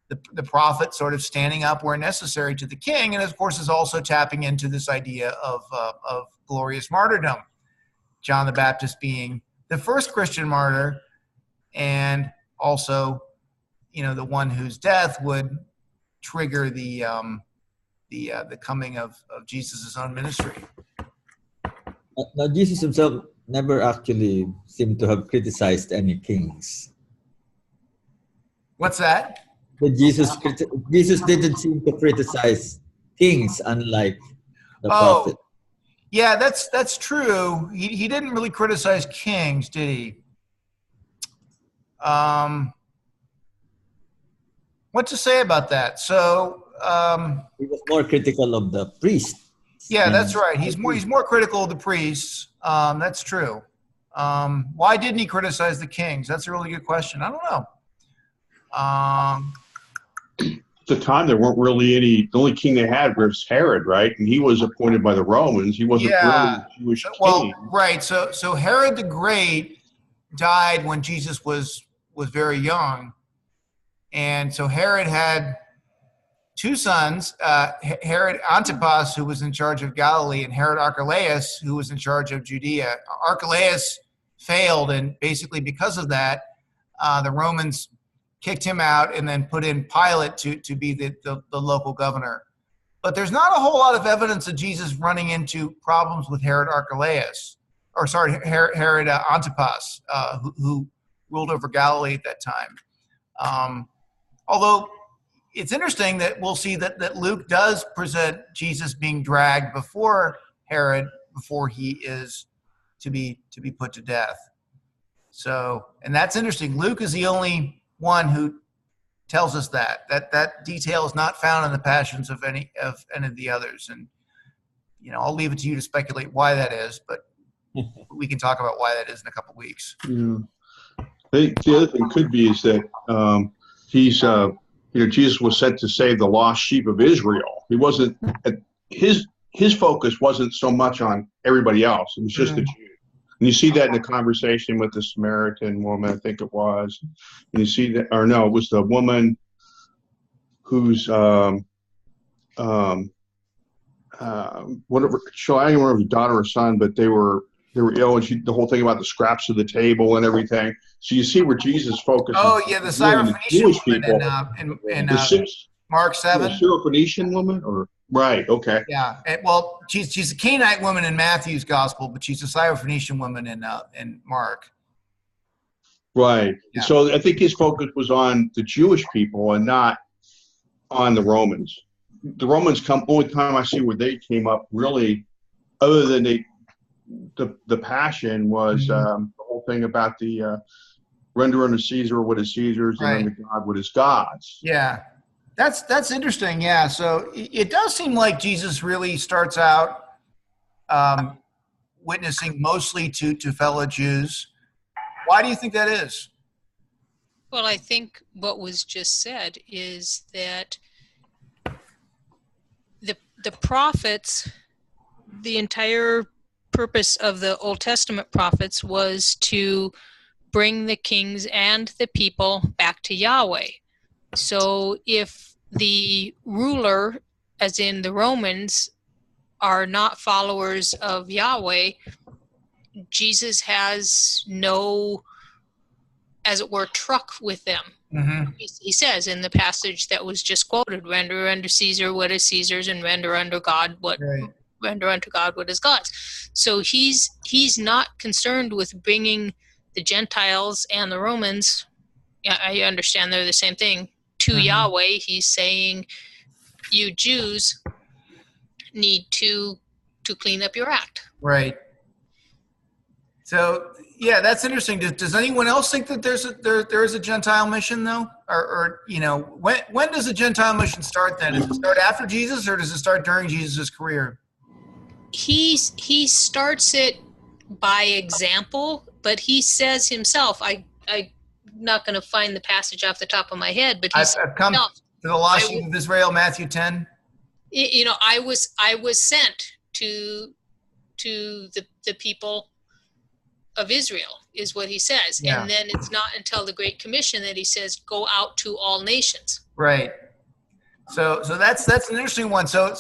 the prophet sort of standing up where necessary to the king, and of course is also tapping into this idea of glorious martyrdom. John the Baptist being the first Christian martyr, and also, the one whose death would trigger the coming of Jesus' own ministry. Now, Jesus himself never actually seemed to have criticized any kings. What's that? But Jesus didn't seem to criticize kings, unlike the prophet. Yeah, that's true. He didn't really criticize kings, did he? What to say about that? So he was more critical of the priests. Yeah, that's right. He's more critical of the priests. That's true. Why didn't he criticize the kings? That's a really good question. I don't know. At the time, there weren't really any. The only king they had was Herod, right? And he was appointed by the Romans. He wasn't really a Jewish king. Well, right. So Herod the Great died when Jesus was very young, and so Herod had two sons, Herod Antipas, who was in charge of Galilee, and Herod Archelaus, who was in charge of Judea. Archelaus failed, and basically because of that, the Romans kicked him out and then put in Pilate to be the local governor. But there's not a whole lot of evidence of Jesus running into problems with Herod Herod Antipas, who ruled over Galilee at that time. Although it's interesting that we'll see that Luke does present Jesus being dragged before Herod before he is to be put to death. So, and that's interesting. Luke is the only one who tells us that detail is not found in the passions of any of the others. And I'll leave it to you to speculate why that is, but we can talk about why that is in a couple of weeks. Yeah. I think the other thing could be is that Jesus was sent to save the lost sheep of Israel. He wasn't his focus wasn't so much on everybody else. It was just the Jews. And you see that in the conversation with the Samaritan woman, I think it was. And you see that, or no, it was the woman who's whatever. So I don't remember if it was daughter or son, but they were ill, and the whole thing about the scraps of the table and everything. So you see where Jesus focuses. Oh yeah, the Syrophoenician woman in Mark 7. The Syrophoenician woman, or right? Okay. Yeah. Well, she's a Canaanite woman in Matthew's gospel, but she's a Syrophoenician woman in Mark. Right. Yeah. So I think his focus was on the Jewish people and not on the Romans. The Romans only time I see where they came up really, other than the passion was the whole thing about the render unto Caesar what is Caesar's, right, and unto God what is God's. Yeah, that's interesting. Yeah, so it does seem like Jesus really starts out witnessing mostly to fellow Jews. Why do you think that is? Well, I think what was just said is that the prophets, the entire purpose of the Old Testament prophets was to bring the kings and the people back to Yahweh. So if the ruler, as in the Romans, are not followers of Yahweh, Jesus has no, as it were, truck with them. Mm-hmm. He says in the passage that was just quoted, render unto Caesar what is Caesar's, and render unto God what render unto God what is God's. So he's not concerned with bringing the Gentiles and the Romans, I understand they're the same thing, to Yahweh. He's saying you Jews need to clean up your act. Right. So yeah, that's interesting. Does anyone else think that there is a Gentile mission though, or when does the Gentile mission start? Then does it start after Jesus, or does it start during Jesus' career? He starts it by example, but he says himself, I'm not going to find the passage off the top of my head, but I've come to the lost sheep of Israel, Matthew 10. I was sent to the people of Israel, is what he says. Yeah. And then it's not until the Great Commission that he says, go out to all nations. Right. So that's an interesting one. So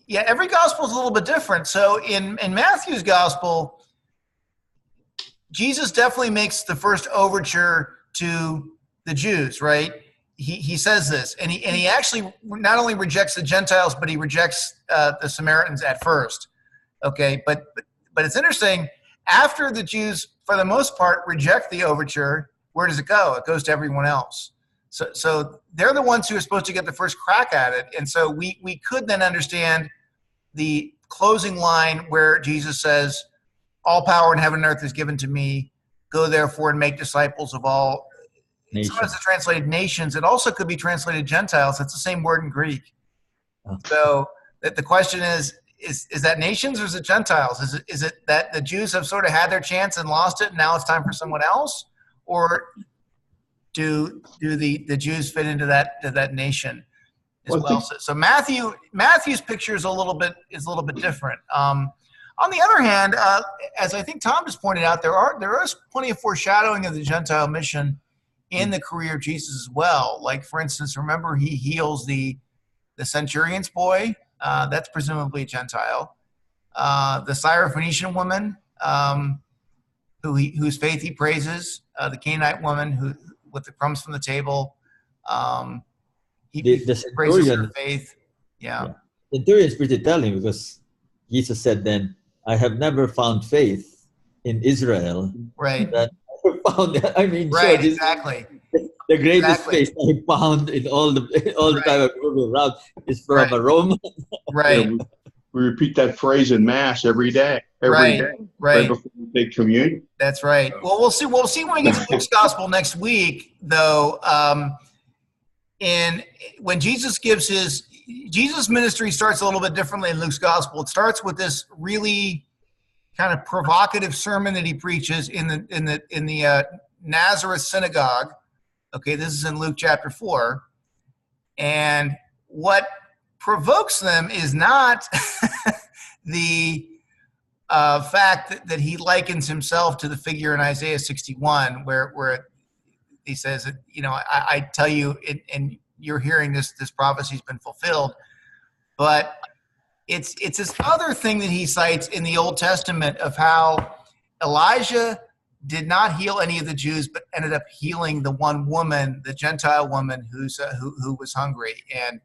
yeah, every gospel is a little bit different. So in Matthew's gospel, Jesus definitely makes the first overture to the Jews, right? He says this, and he actually not only rejects the Gentiles, but he rejects the Samaritans at first. Okay, but it's interesting. After the Jews, for the most part, reject the overture, where does it go? It goes to everyone else. So they're the ones who are supposed to get the first crack at it. And so we could then understand the closing line where Jesus says, all power in heaven and earth is given to me. Go therefore and make disciples of all. Nations. Sometimes it's translated nations. It also could be translated Gentiles. That's the same word in Greek. Oh. So the question is that nations or is it Gentiles? Is it that the Jews have sort of had their chance and lost it, and now it's time for someone else? Or do the Jews fit into that nation as well? So Matthew's picture is a little bit different. On the other hand, as I think Tom just pointed out, there is plenty of foreshadowing of the Gentile mission in the career of Jesus as well. Like, for instance, remember he heals the centurion's boy. That's presumably a Gentile. The Syrophoenician woman, whose faith he praises. The Canaanite woman who with the crumbs from the table. He praises her faith. Yeah. The centurion is pretty telling, because Jesus said then, I have never found faith in Israel. Right. That I found. I mean, right. Sure, Exactly. The greatest faith I found in all the time I've moved around is from a Roman. Right. We repeat that phrase in Mass every day. Right before we take communion. That's right. Well, we'll see when we get to Luke's Gospel next week, though. And when Jesus ministry starts a little bit differently in Luke's Gospel. It starts with this really kind of provocative sermon that he preaches in the Nazareth synagogue. Okay, this is in Luke chapter 4, and what provokes them is not the fact that he likens himself to the figure in Isaiah 61, where he says, that, I tell you, and you're hearing this prophecy's been fulfilled. But it's this other thing that he cites in the Old Testament of how Elijah did not heal any of the Jews, but ended up healing the one woman, the Gentile woman who was hungry. And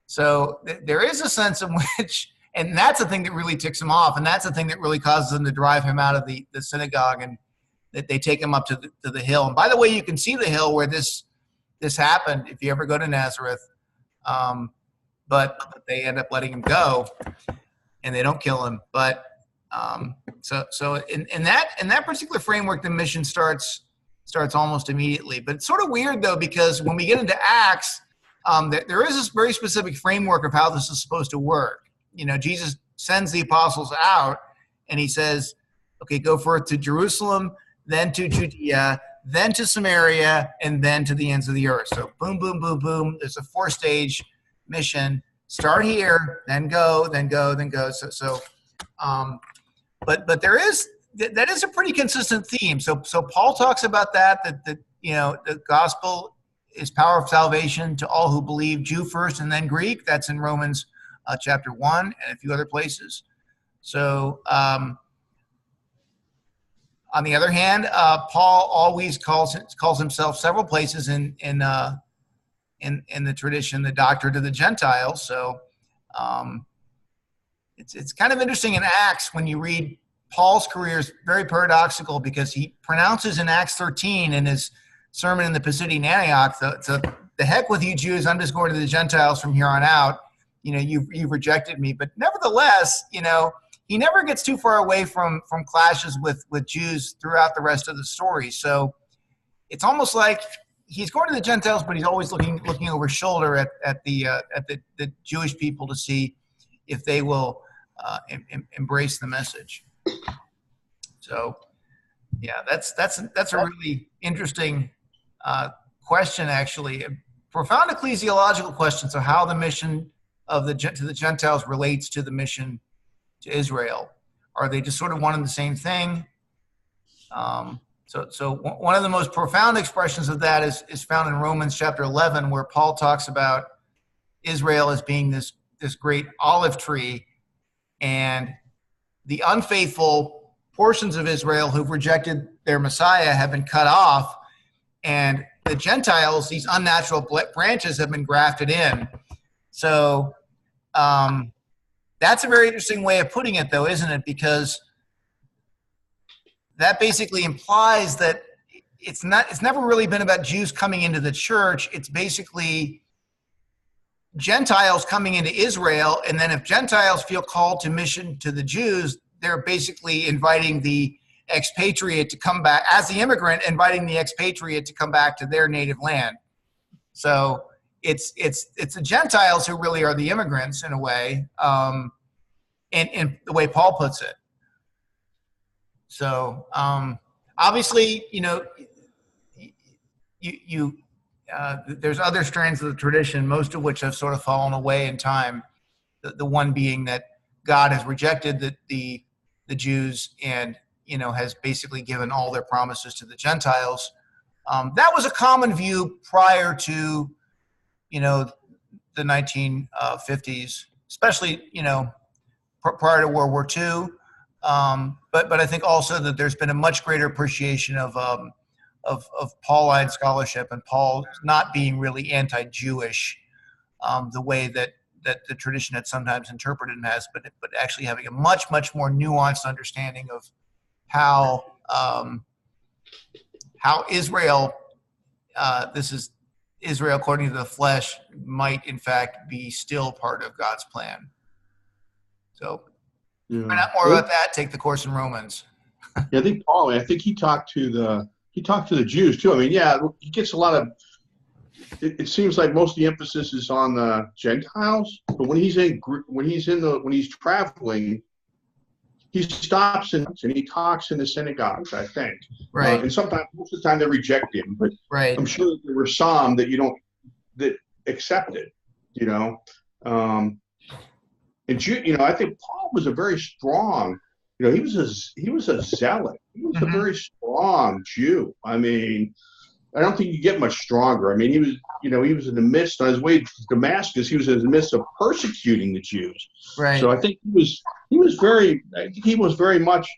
so there is a sense in which, and that's the thing that really ticks him off, and that's the thing that really causes them to drive him out of the synagogue, and that they take him up to the hill. And by the way, you can see the hill where this happened if you ever go to Nazareth. But they end up letting him go, and they don't kill him. But so in that particular framework, the mission starts almost immediately. But it's sort of weird though, because when we get into Acts, there is this very specific framework of how this is supposed to work. Jesus sends the apostles out, and he says, "Okay, go forth to Jerusalem, then to Judea, then to Samaria, and then to the ends of the earth." So boom, boom, boom, boom. There's a 4-stage mission. Start here, then go, then go, then go. But there is that is a pretty consistent theme. So Paul talks about that the gospel is power of salvation to all who believe, Jew first and then Greek. That's in Romans chapter 1 and a few other places. So on the other hand, Paul always calls himself several places in the tradition, the doctor to the Gentiles. So it's kind of interesting in Acts when you read Paul's career is very paradoxical, because he pronounces in Acts 13 in his sermon in the Pisidian Antioch, the heck with you Jews, I'm just going to the Gentiles from here on out. You've rejected me. But nevertheless, he never gets too far away from clashes with Jews throughout the rest of the story. So it's almost like he's going to the Gentiles, but he's always looking over his shoulder at the Jewish people to see if they will embrace the message. So, yeah, that's a really interesting question, actually, a profound ecclesiological question. So, how the mission to the Gentiles relates to the mission to Israel? Are they just sort of one and the same thing? So one of the most profound expressions of that is found in Romans chapter 11, where Paul talks about Israel as being this great olive tree, and the unfaithful portions of Israel who've rejected their Messiah have been cut off, and the Gentiles, these unnatural branches, have been grafted in. So that's a very interesting way of putting it, though, isn't it? Because that basically implies that it's never really been about Jews coming into the church. It's basically Gentiles coming into Israel, and then if Gentiles feel called to mission to the Jews, they're basically inviting the expatriate to come back, as the immigrant, inviting the expatriate to come back to their native land. So it's the Gentiles who really are the immigrants in a way, in the way Paul puts it. So obviously, there's other strands of the tradition, most of which have sort of fallen away in time. The one being that God has rejected the Jews and has basically given all their promises to the Gentiles. That was a common view prior to the 1950s, especially prior to World War II. But I think also that there's been a much greater appreciation of Pauline scholarship and Paul not being really anti-Jewish, the way that the tradition had sometimes interpreted him as, but actually having a much more nuanced understanding of how Israel, this is Israel according to the flesh, might in fact be still part of God's plan. So, find out more about that, take the course in Romans. Yeah, I think Paul, he talked to the Jews too. I mean, yeah, he gets a lot of. It seems like most of the emphasis is on the Gentiles, but when he's traveling, he stops and he talks in the synagogues, I think. Right. And sometimes, most of the time, they reject him, but right. I'm sure that there were some that that accepted. And I think Paul was a very strong he was a zealot. He was a Mhm. very strong Jew. I mean, I don't think you get much stronger. I mean, he was in the midst, on his way to Damascus, he was in the midst of persecuting the Jews. Right. So I think he was very much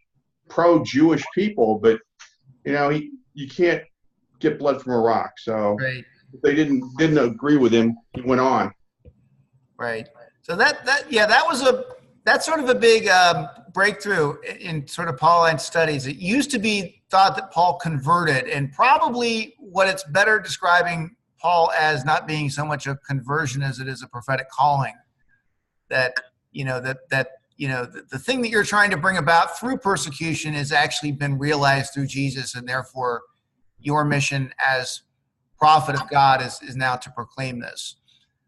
pro-Jewish people, but you can't get blood from a rock. So Right. if they didn't agree with him, he went on. Right. So that's sort of a big breakthrough in sort of Pauline studies. It used to be thought that Paul converted, and probably what it's better describing Paul as not being so much a conversion as it is a prophetic calling. That the thing that you're trying to bring about through persecution has actually been realized through Jesus, and therefore your mission as prophet of God is now to proclaim this.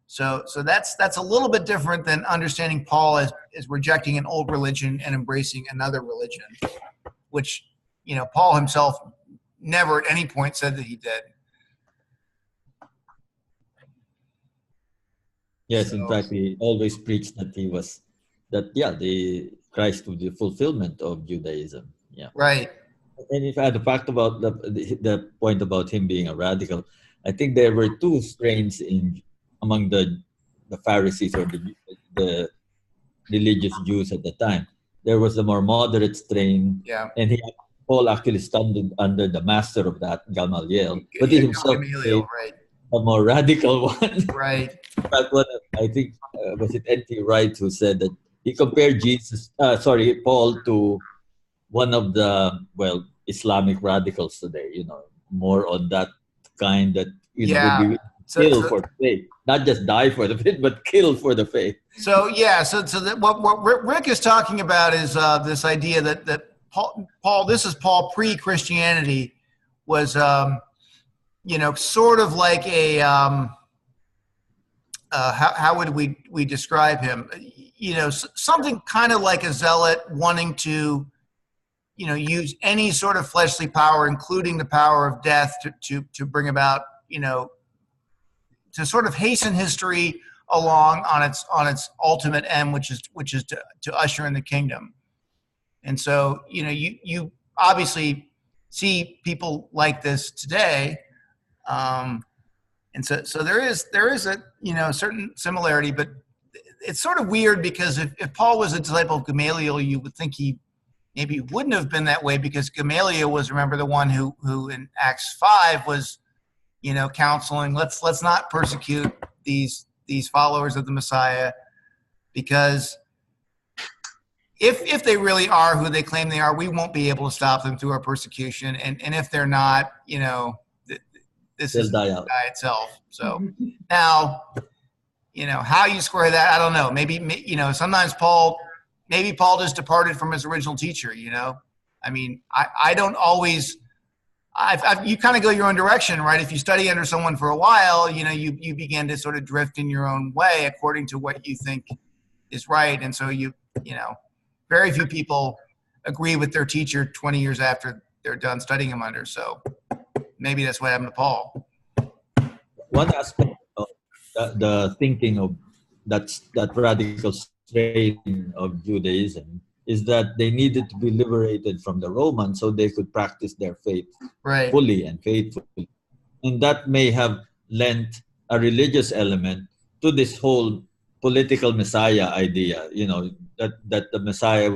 So that's a little bit different than understanding Paul as rejecting an old religion and embracing another religion, which Paul himself never at any point said that he did. Yes, in fact, he always preached that the Christ was the fulfillment of Judaism. Yeah. Right. And if I had a fact about the point about him being a radical, I think there were two strains among the Pharisees or the religious Jews at the time. There was the more moderate strain, Yeah. and Paul actually studied under the master of that, Gamaliel, but he himself Gamaliel, right. a more radical one. Right. But I think was it N.T. Wright who said that he compared Paul to one of the Islamic radicals today. More on that kind that would be willing to kill for the faith, not just die for the faith, but kill for the faith. So what Rick is talking about is this idea that Paul, this is Paul pre-Christianity, was sort of like a how would we describe him? Something kind of like a zealot wanting to use any sort of fleshly power, including the power of death, to bring about to sort of hasten history along on its ultimate end, which is to usher in the kingdom. And so you obviously see people like this today, and so there is a certain similarity, but it's sort of weird because if Paul was a disciple of Gamaliel, you would think he maybe wouldn't have been that way, because Gamaliel was, remember, the one who in Acts 5 was counseling, let's not persecute these followers of the Messiah, because if they really are who they claim they are, we won't be able to stop them through our persecution, and if they're not, this is die itself. So now, how you square that, I don't know. Maybe sometimes Paul just departed from his original teacher. I mean, I don't always. You kind of go your own direction, right? If you study under someone for a while, you begin to sort of drift in your own way according to what you think is right. And so very few people agree with their teacher 20 years after they're done studying him under. So maybe that's what happened to Paul. One aspect of the thinking of that radical strain of Judaism is that they needed to be liberated from the Romans so they could practice their faith fully and faithfully. And that may have lent a religious element to this whole political Messiah idea, that the Messiah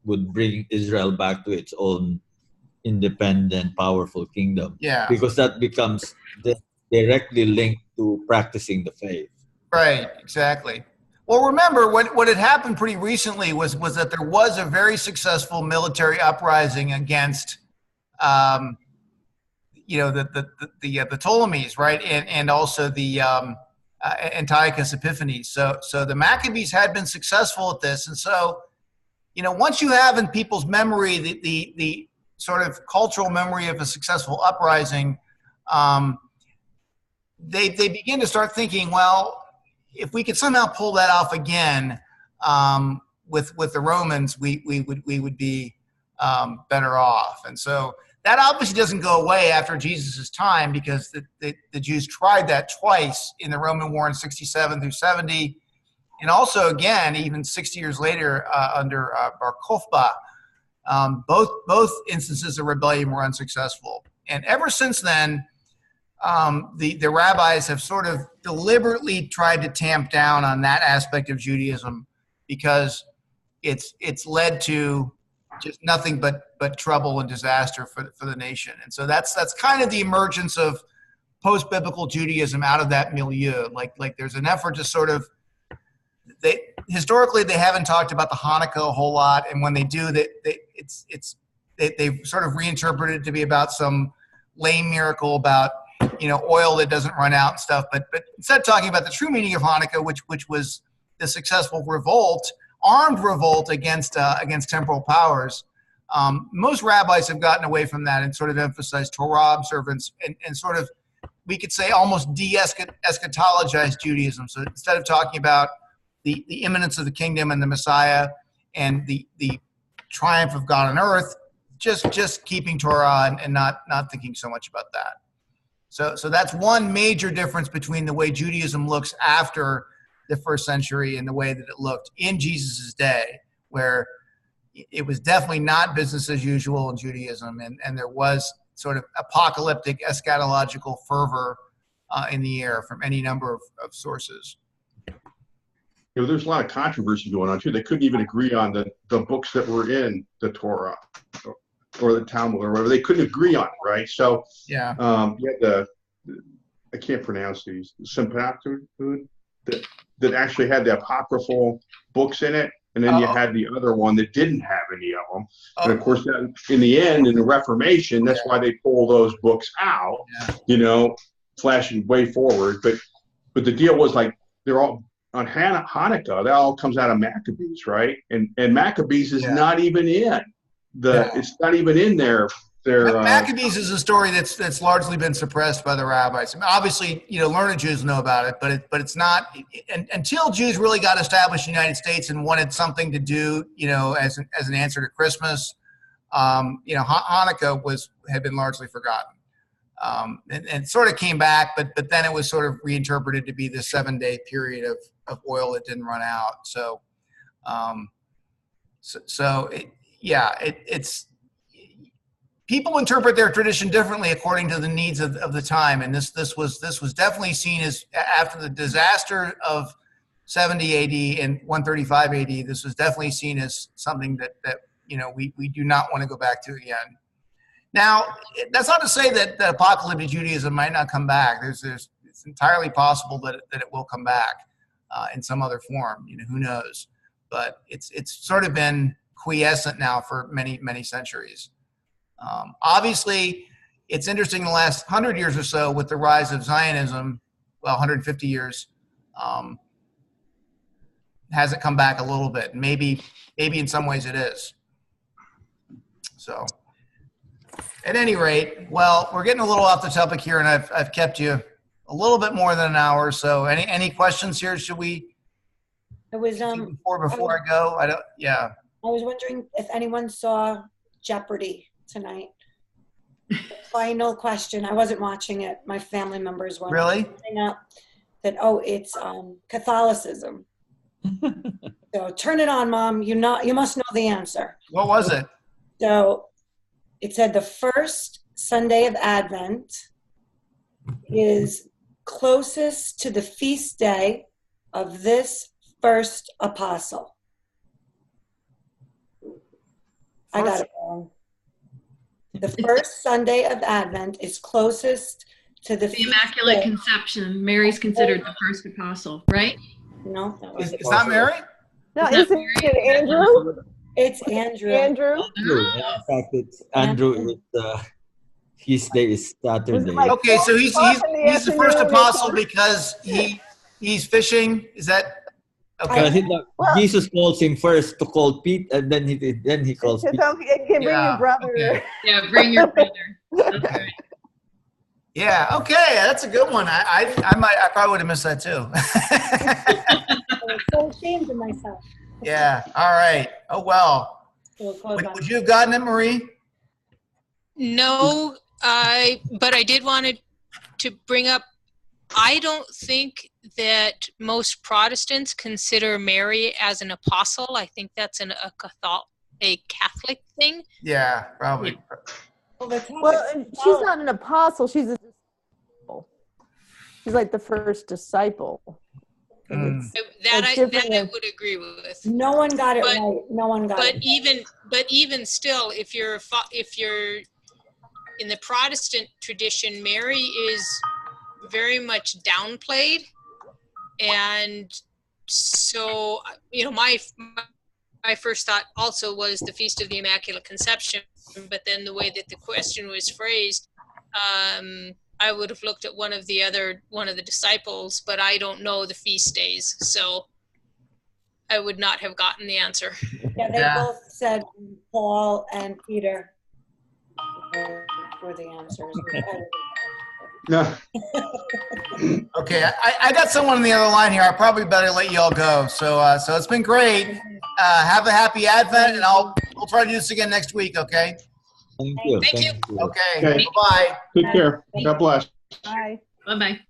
would bring Israel back to its own independent, powerful kingdom. Yeah. Because that becomes directly linked to practicing the faith. Right, exactly. Well, remember what had happened pretty recently was that there was a very successful military uprising against, the Ptolemies, right, and also the Antiochus Epiphanes. So the Maccabees had been successful at this, and so once you have in people's memory the sort of cultural memory of a successful uprising, they begin to start thinking, well, if we could somehow pull that off again with the Romans, we would be better off. And so that obviously doesn't go away after Jesus' time, because the Jews tried that twice in the Roman War in 67 through 70, and also again even 60 years later under Bar Kokhba. Both instances of rebellion were unsuccessful. And ever since then, the rabbis have sort of deliberately tried to tamp down on that aspect of Judaism because it's led to just nothing but trouble and disaster for the nation. And so that's kind of the emergence of post-biblical Judaism out of that milieu. Like there's an effort to sort of, historically they haven't talked about the Hanukkah a whole lot, and when they do, they've sort of reinterpreted it to be about some lame miracle about oil that doesn't run out and stuff. But instead of talking about the true meaning of Hanukkah, which was the successful revolt, armed revolt against temporal powers, most rabbis have gotten away from that and sort of emphasized Torah observance and sort of, we could say, almost de-eschatologized Judaism. So instead of talking about the imminence of the kingdom and the Messiah and the triumph of God on earth, just keeping Torah and not thinking so much about that. So that's one major difference between the way Judaism looks after the first century and the way that it looked in Jesus's day, where it was definitely not business as usual in Judaism, and there was sort of apocalyptic eschatological fervor in the air from any number of sources. There's a lot of controversy going on too. They couldn't even agree on the books that were in the Torah or the Talmud or whatever. They couldn't agree on it, right? So yeah, you had I can't pronounce these, Sympathood that actually had the apocryphal books in it, and then you had the other one that didn't have any of them. And of course, in the end, in the Reformation, that's why they pull those books out, flashing way forward. But the deal was like they're all on Hanukkah. That all comes out of Maccabees, right? And Maccabees is not even in it's not even in there. Maccabees is a story that's largely been suppressed by the rabbis. I mean, obviously, learned Jews know about it, but it's not until Jews really got established in the United States and wanted something to do, as an answer to Christmas. Hanukkah had been largely forgotten, and sort of came back, but then it was sort of reinterpreted to be the 7-day period of oil that didn't run out. So, it's. People interpret their tradition differently according to the needs of the time, and this was definitely seen as, after the disaster of 70 AD and 135 AD. This was definitely seen as something that we do not want to go back to again. Now, that's not to say that apocalyptic Judaism might not come back. It's entirely possible that it will come back in some other form. Who knows? But it's sort of been quiescent now for many, many centuries. Obviously, it's interesting in the last 100 years or so with the rise of Zionism, 150 years, has it come back a little bit? Maybe in some ways it is. So, at any rate, we're getting a little off the topic here, and I've kept you a little bit more than an hour. So, any questions here? Should we? It was before I go. I was wondering if anyone saw Jeopardy tonight. Final question. I wasn't watching it. My family members were. Really? That it's Catholicism. So turn it on, Mom. You must know the answer. What was it? So it said the first Sunday of Advent is closest to the feast day of this first apostle. I got it wrong. The first Sunday of Advent is closest to the Immaculate Conception. Mary's considered the first apostle, right? No, that was it's not Mary? No, isn't it Andrew? It's Andrew. Andrew. In fact, it's Andrew. His day is Saturday. Okay, so he's the first apostle because he's fishing. Is that okay? Jesus calls him first to call Pete, and then he calls Pete. Bring your brother. Okay. Yeah, bring your brother. That's right. Yeah. Okay, that's a good one. I probably would have missed that too. I'm so ashamed of myself. Yeah. All right. Oh well. Would you have gotten it, Marie? No, but I did want to bring up, I don't think that most Protestants consider Mary as an apostle. I think that's a a Catholic thing. Yeah, probably. Well, the Catholic- Well, and she's not an apostle. She's a disciple. She's like the first disciple. It's- That It's I different than- would agree with. no one got it But- right. No one got But it. even still, if you're in the Protestant tradition, Mary is very much downplayed, and so my first thought also was the Feast of the Immaculate Conception, but then the way that the question was phrased, I would have looked at one of the disciples, but I don't know the feast days, so I would not have gotten the answer. Yeah, they Yeah. both said Paul and Peter were the answers. Yeah. Okay, I got someone on the other line here. I probably better let you all go. So it's been great. Have a happy Advent, and we'll try to do this again next week. Okay. Thank you. Thank you. Okay. Okay. Bye. Take care. God bless. Bye. Bye-bye.